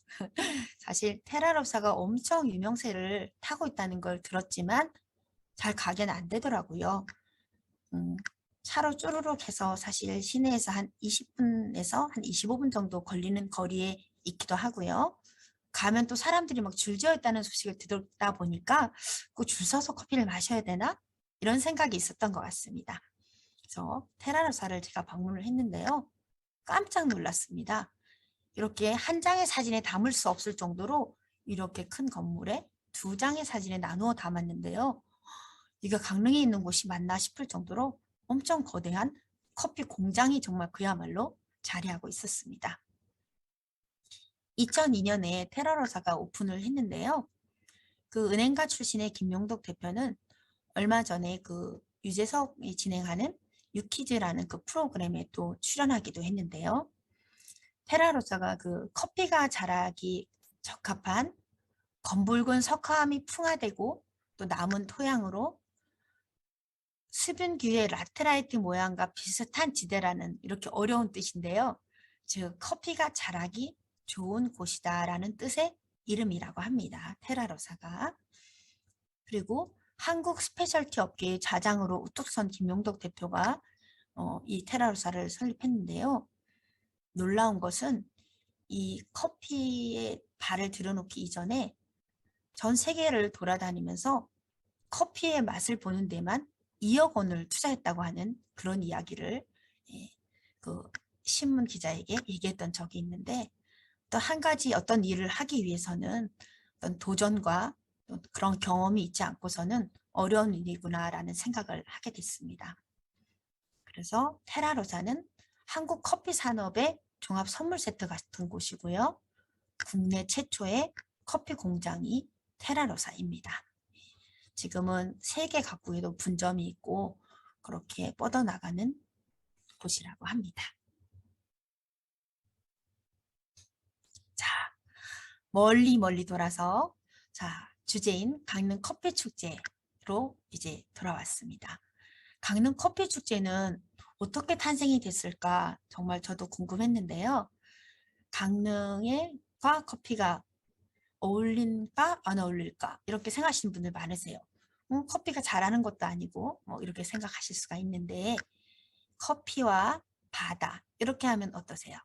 사실 테라롭사가 엄청 유명세를 타고 있다는 걸 들었지만 잘 가게는 안 되더라고요. 차로 쪼르륵 해서 사실 시내에서 한 20분에서 한 25분 정도 걸리는 거리에 있기도 하고요. 가면 또 사람들이 막 줄지어 있다는 소식을 듣다 보니까 그 줄 서서 커피를 마셔야 되나? 이런 생각이 있었던 것 같습니다. 그래서 테라로사를 제가 방문을 했는데요. 깜짝 놀랐습니다. 이렇게 한 장의 사진에 담을 수 없을 정도로 이렇게 큰 건물에 2장의 사진에 나누어 담았는데요. 이게 강릉에 있는 곳이 맞나 싶을 정도로 엄청 거대한 커피 공장이 정말 그야말로 자리하고 있었습니다. 2002년에 테라로사가 오픈을 했는데요. 그 은행가 출신의 김용덕 대표는 얼마 전에 그 유재석이 진행하는 유키즈라는 그 프로그램에 또 출연하기도 했는데요. 테라로사가 그 커피가 자라기 적합한 검붉은 석화암이 풍화되고 또 남은 토양으로 수분기의 라테라이트 모양과 비슷한 지대라는 이렇게 어려운 뜻인데요. 즉 커피가 자라기 좋은 곳이다라는 뜻의 이름이라고 합니다. 테라로사가. 그리고 한국 스페셜티 업계의 좌장으로 우뚝 선 김용덕 대표가 이 테라로사를 설립했는데요. 놀라운 것은 이 커피에 발을 들여놓기 이전에 전 세계를 돌아다니면서 커피의 맛을 보는 데만 2억 원을 투자했다고 하는 그런 이야기를 그 신문 기자에게 얘기했던 적이 있는데, 또 한 가지 어떤 일을 하기 위해서는 어떤 도전과 그런 경험이 있지 않고서는 어려운 일이구나라는 생각을 하게 됐습니다. 그래서 테라로사는 한국 커피 산업의 종합 선물 세트 같은 곳이고요. 국내 최초의 커피 공장이 테라로사입니다. 지금은 세계 각국에도 분점이 있고 그렇게 뻗어나가는 곳이라고 합니다. 자, 멀리 돌아서 주제인 강릉 커피 축제로 이제 돌아왔습니다. 강릉 커피 축제는 어떻게 탄생이 됐을까 정말 저도 궁금했는데요. 강릉과 커피가 어울릴까 안 어울릴까 이렇게 생각하시는 분들 많으세요. 커피가 잘하는 것도 아니고 뭐 이렇게 생각하실 수가 있는데, 커피와 바다 이렇게 하면 어떠세요?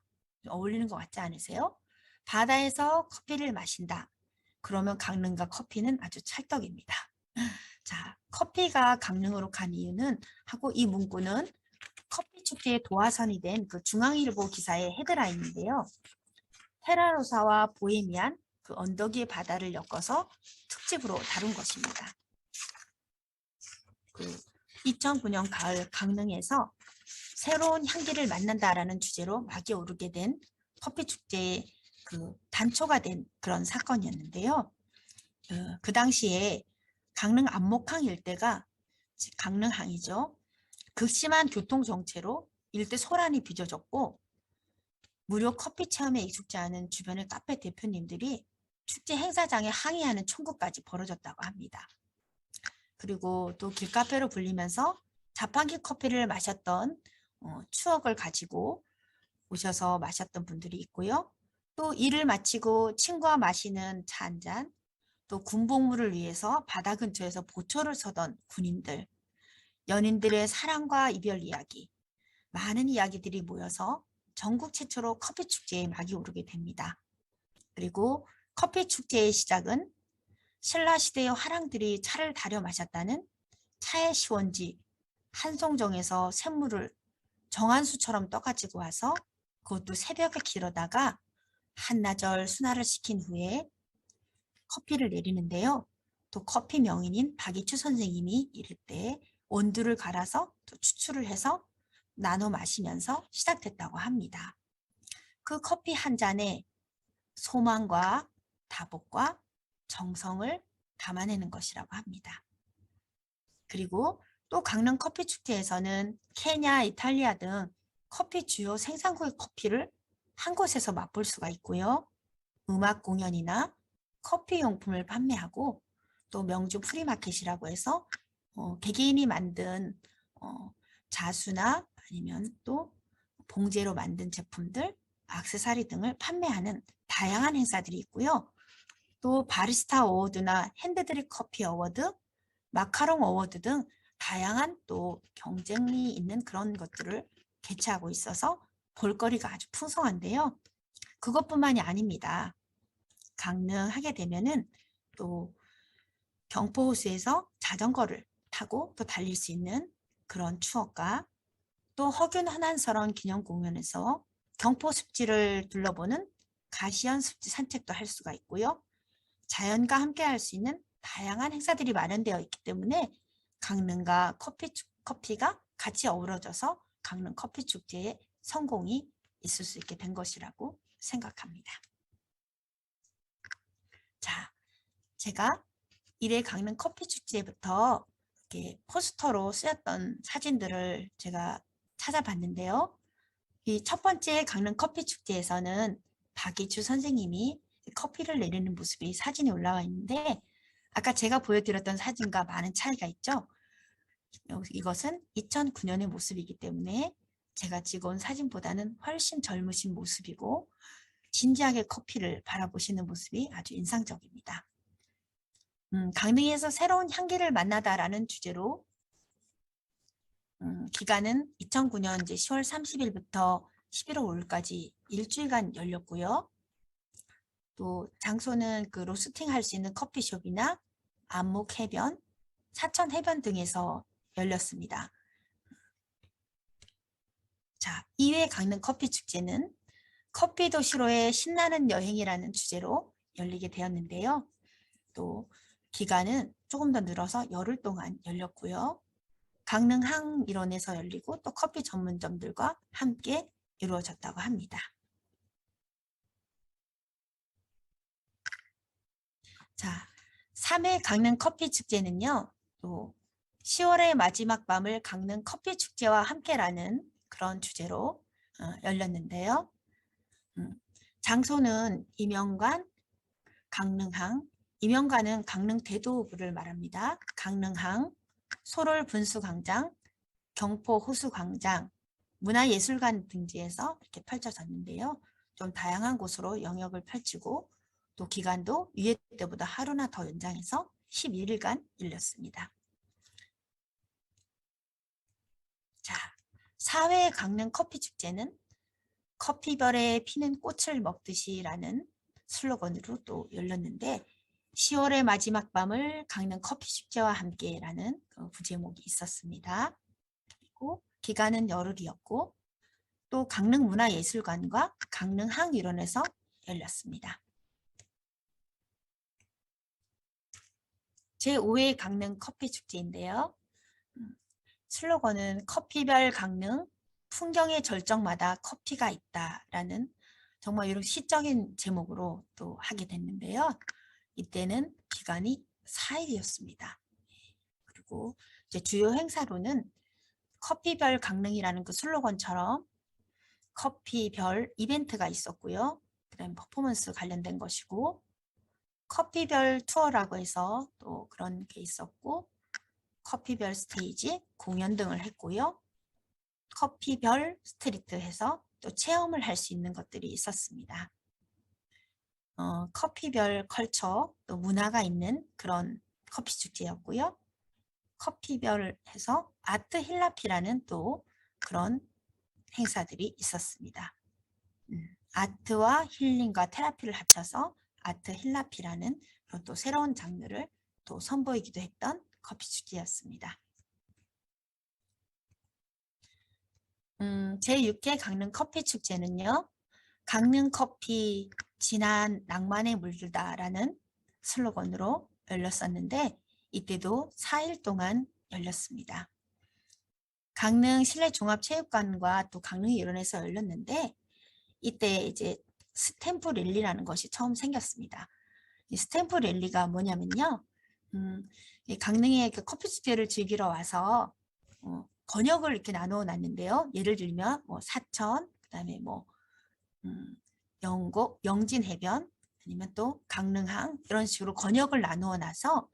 어울리는 것 같지 않으세요? 바다에서 커피를 마신다. 그러면 강릉과 커피는 아주 찰떡입니다. 자, 커피가 강릉으로 간 이유는 하고 이 문구는 커피 축제의 도화선이 된 그 중앙일보 기사의 헤드라인인데요. 테라로사와 보헤미안 그 언덕 위의 바다를 엮어서 특집으로 다룬 것입니다. 2009년 가을 강릉에서 새로운 향기를 만난다라는 주제로 막이 오르게 된 커피 축제의 그 단초가 된 그런 사건이었는데요. 그 당시에 강릉 안목항 일대가 강릉항이죠. 극심한 교통 정체로 일대 소란이 빚어졌고, 무료 커피 체험에 익숙지 않은 주변의 카페 대표님들이 축제 행사장에 항의하는 총극까지 벌어졌다고 합니다. 그리고 또 길카페로 불리면서 자판기 커피를 마셨던 추억을 가지고 오셔서 마셨던 분들이 있고요. 또 일을 마치고 친구와 마시는 차 한 잔, 또 군복무를 위해서 바다 근처에서 보초를 서던 군인들, 연인들의 사랑과 이별 이야기, 많은 이야기들이 모여서 전국 최초로 커피 축제에 막이 오르게 됩니다. 그리고 커피 축제의 시작은 신라시대의 화랑들이 차를 다려 마셨다는 차의 시원지 한송정에서 샘물을 정한수처럼 떠가지고 와서 그것도 새벽에 길어다가 한나절 순화를 시킨 후에 커피를 내리는데요. 또 커피 명인인 박이추 선생님이 이럴 때 원두를 갈아서 또 추출을 해서 나눠 마시면서 시작됐다고 합니다. 그 커피 한 잔에 소망과 다복과 정성을 담아내는 것이라고 합니다. 그리고 또 강릉 커피 축제에서는 케냐, 이탈리아 등 커피 주요 생산국의 커피를 한 곳에서 맛볼 수가 있고요. 음악 공연이나 커피 용품을 판매하고, 또 명주 프리마켓이라고 해서 개개인이 만든 자수나 아니면 또 봉제로 만든 제품들, 액세서리 등을 판매하는 다양한 행사들이 있고요. 또 바리스타 어워드나 핸드드립 커피 어워드, 마카롱 어워드 등 다양한 또 경쟁이 있는 그런 것들을 개최하고 있어서 볼거리가 아주 풍성한데요. 그것뿐만이 아닙니다. 강릉 하게 되면은 또 경포호수에서 자전거를 타고 또 달릴 수 있는 그런 추억과, 또 허균 한한설원 기념공원에서 경포 습지를 둘러보는 가시연 습지 산책도 할 수가 있고요. 자연과 함께 할 수 있는 다양한 행사들이 마련되어 있기 때문에 강릉과 커피가 같이 어우러져서 강릉 커피 축제의 성공이 있을 수 있게 된 것이라고 생각합니다. 자, 제가 1회 강릉 커피 축제부터 이렇게 포스터로 쓰였던 사진들을 제가 찾아봤는데요. 이 첫 번째 강릉 커피 축제에서는 박이주 선생님이 커피를 내리는 모습이 사진에 올라와 있는데, 아까 제가 보여드렸던 사진과 많은 차이가 있죠. 이것은 2009년의 모습이기 때문에 제가 찍어온 사진보다는 훨씬 젊으신 모습이고, 진지하게 커피를 바라보시는 모습이 아주 인상적입니다. 강릉에서 새로운 향기를 만나다라는 주제로 기간은 2009년 이제 10월 30일부터 11월 5일까지 일주일간 열렸고요. 또 장소는 그 로스팅 할 수 있는 커피숍이나 안목 해변, 사천 해변 등에서 열렸습니다. 자, 2회 강릉 커피 축제는 커피 도시로의 신나는 여행이라는 주제로 열리게 되었는데요. 또 기간은 조금 더 늘어서 열흘 동안 열렸고요. 강릉항 일원에서 열리고 또 커피 전문점들과 함께 이루어졌다고 합니다. 자, 3회 강릉 커피 축제는요. 또 10월의 마지막 밤을 강릉 커피 축제와 함께라는 그런 주제로 열렸는데요. 장소는 임영관, 강릉항, 임영관은 강릉 대도부를 말합니다. 강릉항, 소롤 분수광장, 경포 호수광장, 문화예술관 등지에서 이렇게 펼쳐졌는데요. 좀 다양한 곳으로 영역을 펼치고 또 기간도 2회 때보다 하루나 더 연장해서 11일간 열렸습니다. 자, 4회 강릉 커피축제는 커피별에 피는 꽃을 먹듯이라는 슬로건으로 또 열렸는데 10월의 마지막 밤을 강릉 커피축제와 함께라는 그 부제목이 있었습니다. 그리고 기간은 열흘이었고 또 강릉문화예술관과 강릉항일원에서 열렸습니다. 제5회 강릉 커피축제인데요. 슬로건은 커피별 강릉, 풍경의 절정마다 커피가 있다라는 정말 이런 시적인 제목으로 또 하게 됐는데요. 이때는 기간이 4일이었습니다. 그리고 이제 주요 행사로는 커피별 강릉이라는 그 슬로건처럼 커피별 이벤트가 있었고요. 그다음 퍼포먼스 관련된 것이고 커피별 투어라고 해서 또 그런 게 있었고 커피별 스테이지, 공연 등을 했고요. 커피별 스트리트 해서 또 체험을 할 수 있는 것들이 있었습니다. 커피별 컬처, 또 문화가 있는 그런 커피 축제였고요. 커피별 해서 아트 힐라피라는 또 그런 행사들이 있었습니다. 아트와 힐링과 테라피를 합쳐서 아트 힐라피라는 그런 또 새로운 장르를 또 선보이기도 했던 커피 축제였습니다. 제6회 강릉 커피 축제는요. 강릉 커피 진한 낭만에 물들다라는 슬로건으로 열렸었는데 이때도 4일 동안 열렸습니다. 강릉 실내종합체육관과 또 강릉 일원에서 열렸는데 이때 이제 스탬프 랠리라는 것이 처음 생겼습니다. 이 스탬프 랠리가 뭐냐면요. 강릉에 그 커피 축제를 즐기러 와서 권역을 이렇게 나누어 놨는데요. 예를 들면 뭐 사천, 그다음에 뭐 영곡, 영진 해변, 아니면 또 강릉항 이런 식으로 권역을 나누어 놔서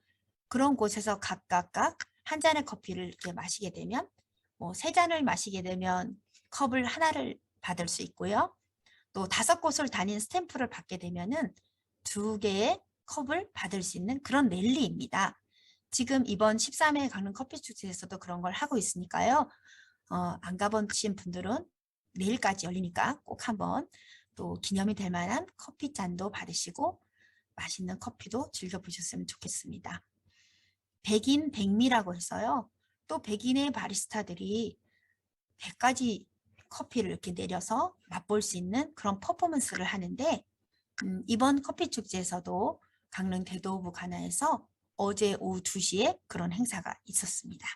그런 곳에서 각각 한 잔의 커피를 이렇게 마시게 되면 뭐 3잔을 마시게 되면 컵을 하나를 받을 수 있고요. 또 5곳을 다닌 스탬프를 받게 되면은 2개의 컵을 받을 수 있는 그런 랠리입니다. 지금 이번 13회 강릉 커피 축제에서도 그런 걸 하고 있으니까요. 안 가보신 분들은 내일까지 열리니까 꼭 한번 또 기념이 될 만한 커피 잔도 받으시고 맛있는 커피도 즐겨보셨으면 좋겠습니다. 백인 백미라고 해서요. 또 백인의 바리스타들이 100가지 커피를 이렇게 내려서 맛볼 수 있는 그런 퍼포먼스를 하는데 이번 커피 축제에서도 강릉 대도부 관아에서 어제 오후 2시에 그런 행사가 있었습니다.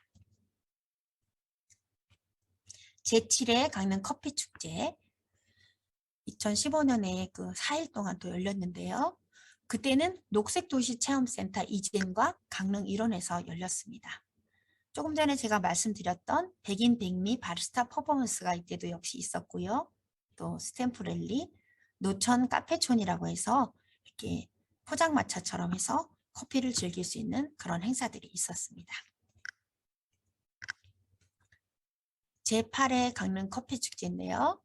제7회 강릉 커피 축제 2015년에 그 4일 동안 또 열렸는데요. 그때는 녹색도시체험센터 이젠과 강릉 일원에서 열렸습니다. 조금 전에 제가 말씀드렸던 백인 백미 바리스타 퍼포먼스가 이때도 역시 있었고요. 또 스탬프 랠리, 노천 카페촌이라고 해서 이렇게 포장마차처럼 해서 커피를 즐길 수 있는 그런 행사들이 있었습니다. 제8회 강릉 커피 축제인데요.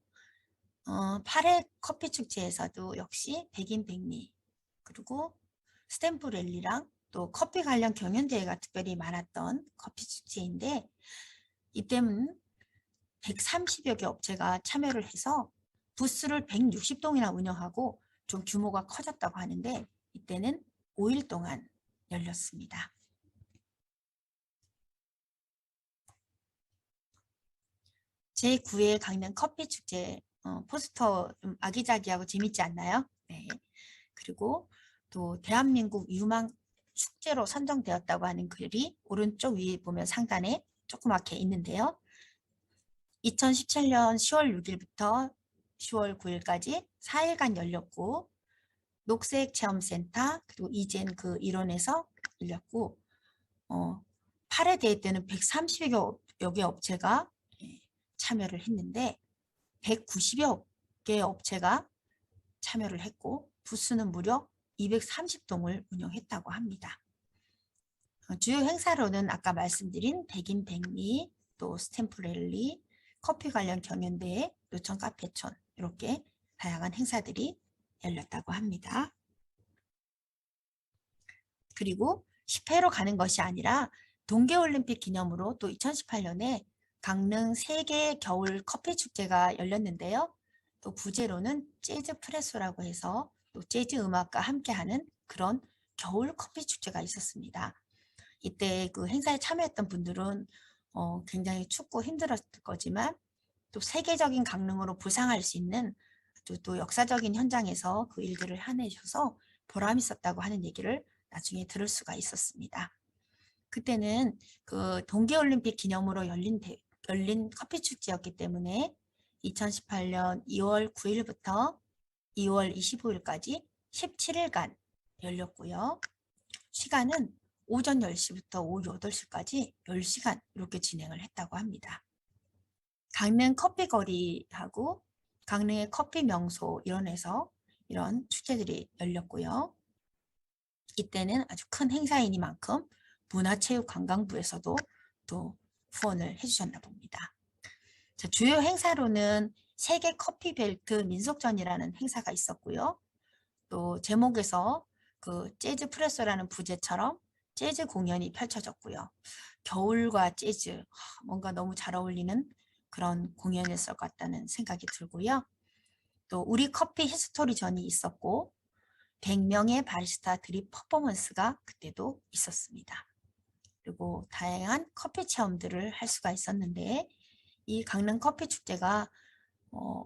8회 커피 축제에서도 역시 백인백미 그리고 스탬프 랠리랑 또 커피 관련 경연대회가 특별히 많았던 커피 축제인데 이때는 130여 개 업체가 참여를 해서 부스를 160동이나 운영하고 좀 규모가 커졌다고 하는데 이때는 5일 동안 열렸습니다. 제9회 강릉 커피 축제 포스터 좀 아기자기하고 재밌지 않나요? 네. 그리고 또 대한민국 유망 축제로 선정되었다고 하는 글이 오른쪽 위에 보면 상단에 조그맣게 있는데요. 2017년 10월 6일부터 10월 9일까지 4일간 열렸고 녹색체험센터 그리고 이젠 그 일원에서 열렸고 8회 대회 때는 130여 개 업체가 참여를 했는데 190여 개의 업체가 참여를 했고 부스는 무려 230동을 운영했다고 합니다. 주요 행사로는 아까 말씀드린 백인 백미, 또 스탬프 랠리, 커피 관련 경연대회, 노천 카페촌 이렇게 다양한 행사들이 열렸다고 합니다. 그리고 10회로 가는 것이 아니라 동계올림픽 기념으로 또 2018년에 강릉 세계 겨울 커피 축제가 열렸는데요. 또 부제로는 재즈 프레소라고 해서 또 재즈 음악과 함께하는 그런 겨울 커피 축제가 있었습니다. 이때 그 행사에 참여했던 분들은 굉장히 춥고 힘들었을 거지만 또 세계적인 강릉으로 부상할 수 있는 또 역사적인 현장에서 그 일들을 해내셔서 보람 있었다고 하는 얘기를 나중에 들을 수가 있었습니다. 그때는 그 동계올림픽 기념으로 열린 커피 축제였기 때문에 2018년 2월 9일부터 2월 25일까지 17일간 열렸고요. 시간은 오전 10시부터 오후 8시까지 10시간 이렇게 진행을 했다고 합니다. 강릉 커피거리하고 강릉의 커피 명소 일원에서 이런 축제들이 열렸고요. 이때는 아주 큰 행사이니만큼 문화체육관광부에서도 또 후원을 해주셨나 봅니다. 자, 주요 행사로는 세계 커피벨트 민속전이라는 행사가 있었고요. 또 제목에서 그 재즈 프레소라는 부제처럼 재즈 공연이 펼쳐졌고요. 겨울과 재즈, 뭔가 너무 잘 어울리는 그런 공연이었을 것 같다는 생각이 들고요. 또 우리 커피 히스토리전이 있었고 100명의 바리스타들이 퍼포먼스가 그때도 있었습니다. 그리고 다양한 커피 체험들을 할 수가 있었는데 이 강릉 커피 축제가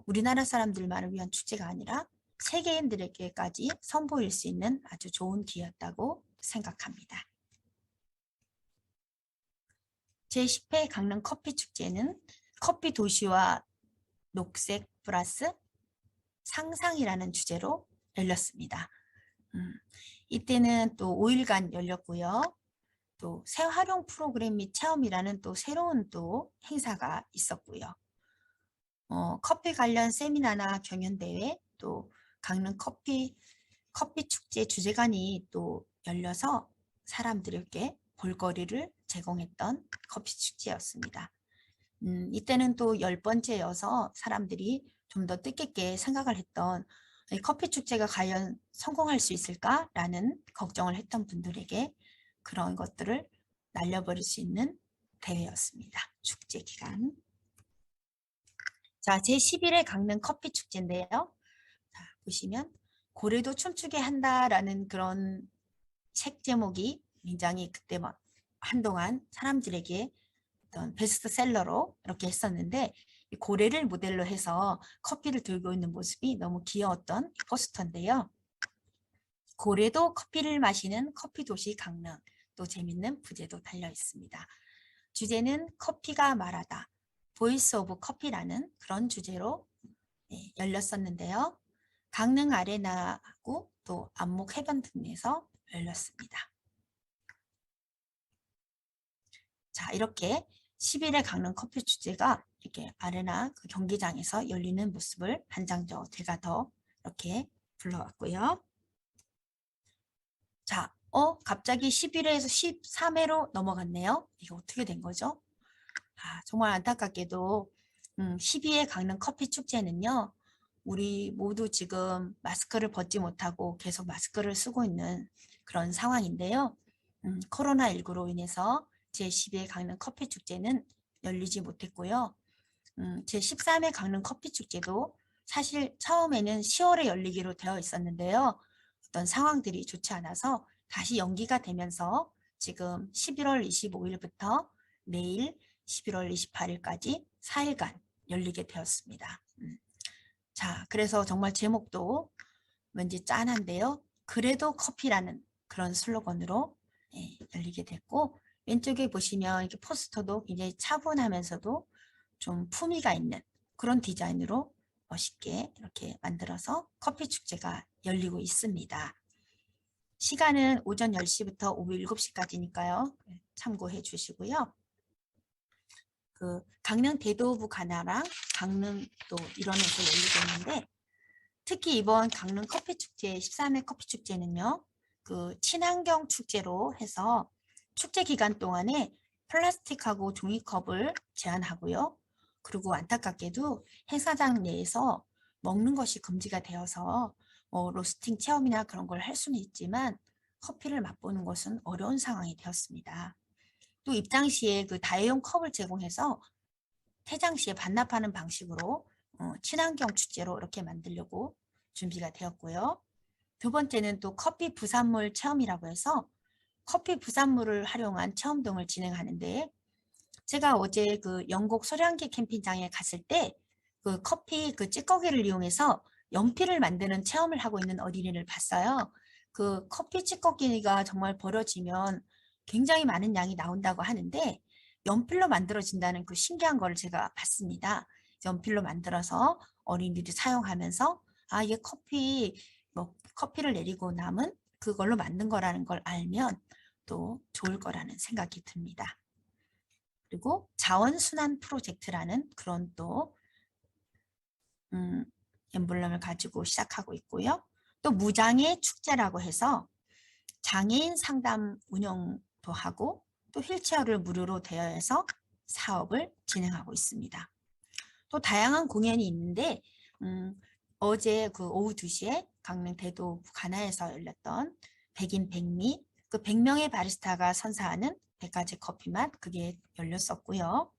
우리나라 사람들만을 위한 축제가 아니라 세계인들에게까지 선보일 수 있는 아주 좋은 기회였다고 생각합니다. 제10회 강릉 커피 축제는 커피 도시와 녹색 플러스 상상이라는 주제로 열렸습니다. 이때는 또 5일간 열렸고요. 또 새활용 프로그램 및 체험이라는 또 새로운 또 행사가 있었고요. 커피 관련 세미나나 경연대회 또 강릉 커피 축제 주제관이 또 열려서 사람들에게 볼거리를 제공했던 커피 축제였습니다. 이때는 또 10번째여서 사람들이 좀 더 뜻깊게 생각을 했던 커피 축제가 과연 성공할 수 있을까라는 걱정을 했던 분들에게 그런 것들을 날려버릴 수 있는 대회였습니다. 축제 기간. 자, 제11회 강릉 커피 축제인데요. 자, 보시면 고래도 춤추게 한다라는 그런 책 제목이 굉장히 그때 막 한동안 사람들에게 어떤 베스트셀러로 이렇게 했었는데 이 고래를 모델로 해서 커피를 들고 있는 모습이 너무 귀여웠던 포스터인데요. 고래도 커피를 마시는 커피 도시 강릉, 또 재밌는 부제도 달려 있습니다. 주제는 커피가 말하다, 보이스 오브 커피라는 그런 주제로 열렸었는데요. 강릉 아레나하고 또 안목 해변 등에서 열렸습니다. 자, 이렇게 10일의 강릉 커피 축제가 이렇게 아레나 그 경기장에서 열리는 모습을 한 장 제가 더 이렇게 불러왔고요. 자, 갑자기 11회에서 13회로 넘어갔네요. 이게 어떻게 된 거죠? 정말 안타깝게도 12회 강릉 커피 축제는요. 우리 모두 지금 마스크를 벗지 못하고 계속 마스크를 쓰고 있는 그런 상황인데요. 코로나19로 인해서 제12회 강릉 커피 축제는 열리지 못했고요. 제13회 강릉 커피 축제도 사실 처음에는 10월에 열리기로 되어 있었는데요. 어떤 상황들이 좋지 않아서 다시 연기가 되면서 지금 11월 25일부터 내일 11월 28일까지 4일간 열리게 되었습니다. 자, 그래서 정말 제목도 왠지 짠한데요. 그래도 커피라는 그런 슬로건으로 열리게 됐고, 왼쪽에 보시면 이렇게 포스터도 굉장히 차분하면서도 좀 품위가 있는 그런 디자인으로 멋있게 이렇게 만들어서 커피 축제가 열리고 있습니다. 시간은 오전 10시부터 오후 7시까지니까요. 참고해 주시고요. 그 강릉 대도부 가나랑 강릉도 일원에서 열리겠는데, 특히 이번 강릉 커피 축제 13회 커피 축제는요. 그 친환경 축제로 해서 축제 기간 동안에 플라스틱하고 종이컵을 제한하고요. 그리고 안타깝게도 행사장 내에서 먹는 것이 금지가 되어서 로스팅 체험이나 그런 걸 할 수는 있지만 커피를 맛보는 것은 어려운 상황이 되었습니다. 또 입장 시에 그 다회용 컵을 제공해서 퇴장 시에 반납하는 방식으로 친환경 축제로 이렇게 만들려고 준비가 되었고요. 두 번째는 또 커피 부산물 체험이라고 해서 커피 부산물을 활용한 체험 등을 진행하는데, 제가 어제 그 영곡 소량기 캠핑장에 갔을 때 그 커피 그 찌꺼기를 이용해서 연필을 만드는 체험을 하고 있는 어린이를 봤어요. 그 커피 찌꺼기가 정말 버려지면 굉장히 많은 양이 나온다고 하는데 연필로 만들어진다는 그 신기한 거를 제가 봤습니다. 연필로 만들어서 어린이들이 사용하면서 아, 이게 커피를 내리고 남은 그걸로 만든 거라는 걸 알면 또 좋을 거라는 생각이 듭니다. 그리고 자원순환 프로젝트라는 그런 또 엠블럼을 가지고 시작하고 있고요. 또 무장애 축제라고 해서 장애인 상담 운영도 하고 또 휠체어를 무료로 대여해서 사업을 진행하고 있습니다. 또 다양한 공연이 있는데 어제 그 오후 2시에 강릉 대도 가나에서 열렸던 백인 백미 그 100명의 바리스타가 선사하는 100가지 커피 맛 그게 열렸었고요.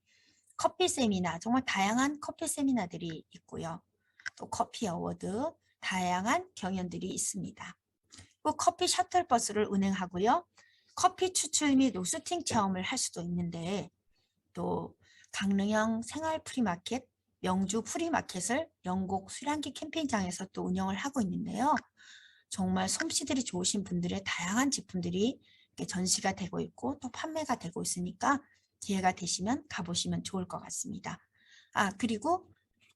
커피 세미나 정말 다양한 커피 세미나들이 있고요. 또 커피 어워드 다양한 경연들이 있습니다. 또 커피 셔틀버스를 운행하고요. 커피 추출 및 로스팅 체험을 할 수도 있는데 또 강릉형 생활 프리마켓, 명주 프리마켓을 영곡 수량기 캠핑장에서 또 운영을 하고 있는데요. 정말 솜씨들이 좋으신 분들의 다양한 제품들이 전시가 되고 있고 또 판매가 되고 있으니까 기회가 되시면 가보시면 좋을 것 같습니다. 아, 그리고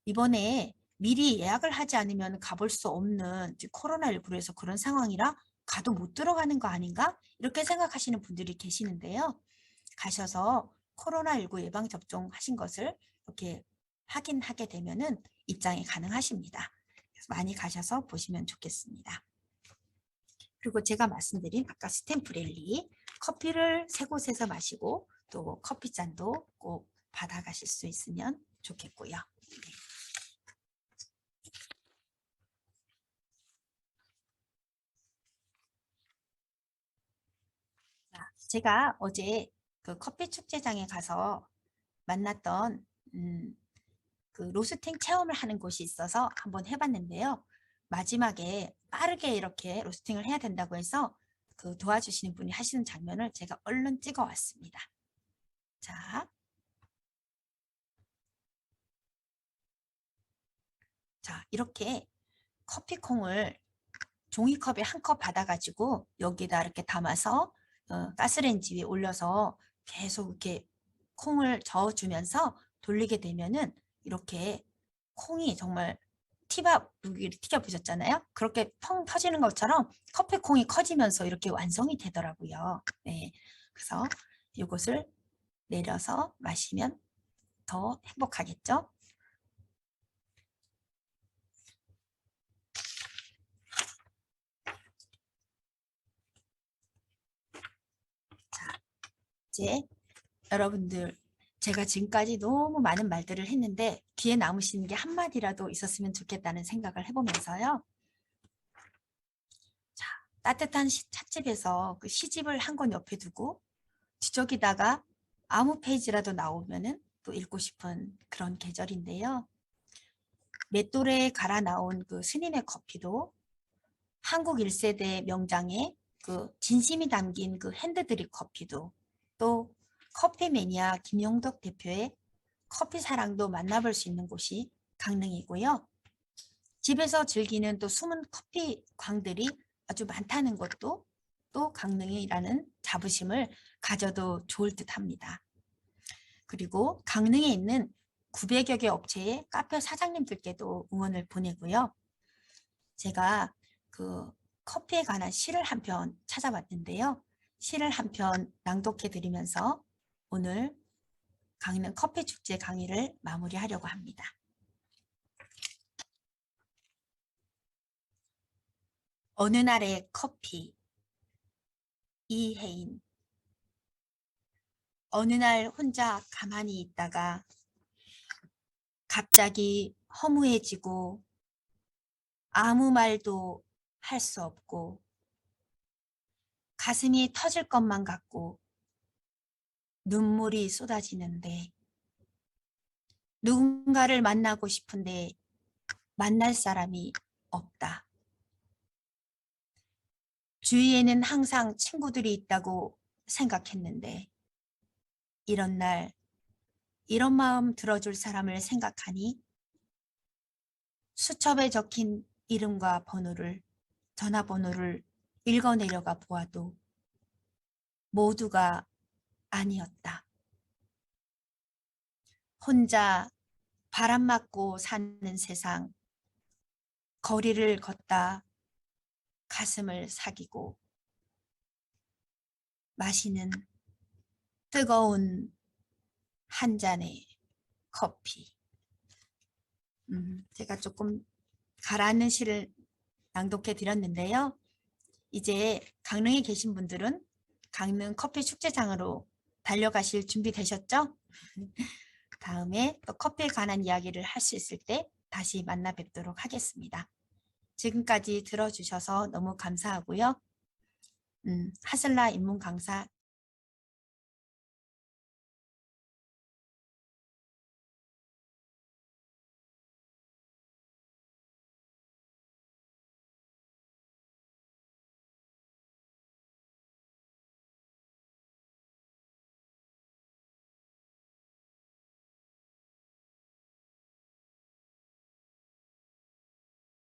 이번에 미리 예약을 하지 않으면 가볼 수 없는 코로나19로 해서 그런 상황이라 가도 못 들어가는 거 아닌가? 이렇게 생각하시는 분들이 계시는데요. 가셔서 코로나19 예방접종 하신 것을 이렇게 확인하게 되면은 입장이 가능하십니다. 그래서 많이 가셔서 보시면 좋겠습니다. 그리고 제가 말씀드린 아까 스탬프 랠리, 커피를 세 곳에서 마시고 또 커피잔도 꼭 받아가실 수 있으면 좋겠고요. 네. 제가 어제 그 커피 축제장에 가서 만났던 그 로스팅 체험을 하는 곳이 있어서 한번 해봤는데요. 마지막에 빠르게 이렇게 로스팅을 해야 된다고 해서 그 도와주시는 분이 하시는 장면을 제가 얼른 찍어 왔습니다. 자, 이렇게 커피콩을 종이컵에 한 컵 받아가지고 여기다 이렇게 담아서 가스레인지 위에 올려서 계속 이렇게 콩을 저어주면서 돌리게 되면은 이렇게 콩이 정말 티밥 튀겨보셨잖아요. 그렇게 펑 터지는 것처럼 커피콩이 커지면서 이렇게 완성이 되더라고요. 네, 그래서 이것을 내려서 마시면 더 행복하겠죠? 자, 이제 여러분들 제가 지금까지 너무 많은 말들을 했는데 귀에 남으시는 게 한마디라도 있었으면 좋겠다는 생각을 해보면서요. 자, 따뜻한 찻집에서 그 시집을 한 권 옆에 두고 뒤척이다가 아무 페이지라도 나오면은 또 읽고 싶은 그런 계절인데요. 맷돌에 갈아 나온 그 스님의 커피도 한국 1세대 명장의 그 진심이 담긴 그 핸드드립 커피도 또 커피 매니아 김용덕 대표의 커피 사랑도 만나볼 수 있는 곳이 강릉이고요. 집에서 즐기는 또 숨은 커피 광들이 아주 많다는 것도 또 강릉이라는 자부심을 가져도 좋을 듯 합니다. 그리고 강릉에 있는 900여 개 업체의 카페 사장님들께도 응원을 보내고요. 제가 그 커피에 관한 시를 한 편 찾아봤는데요. 시를 한 편 낭독해 드리면서 오늘 강릉 커피 축제 강의를 마무리하려고 합니다. 어느 날의 커피 이혜인. 어느 날 혼자 가만히 있다가 갑자기 허무해지고 아무 말도 할 수 없고 가슴이 터질 것만 같고 눈물이 쏟아지는데 누군가를 만나고 싶은데 만날 사람이 없다. 주위에는 항상 친구들이 있다고 생각했는데 이런 날 이런 마음 들어줄 사람을 생각하니 수첩에 적힌 이름과 번호를 전화번호를 읽어내려가 보아도 모두가 아니었다. 혼자 바람 맞고 사는 세상, 거리를 걷다 가슴을 사기고 마시는 뜨거운 한 잔의 커피. 제가 조금 가라앉는 시를 낭독해 드렸는데요. 이제 강릉에 계신 분들은 강릉 커피 축제장으로 달려가실 준비 되셨죠? 다음에 또 커피에 관한 이야기를 할 수 있을 때 다시 만나 뵙도록 하겠습니다. 지금까지 들어주셔서 너무 감사하고요. 하슬라 입문 강사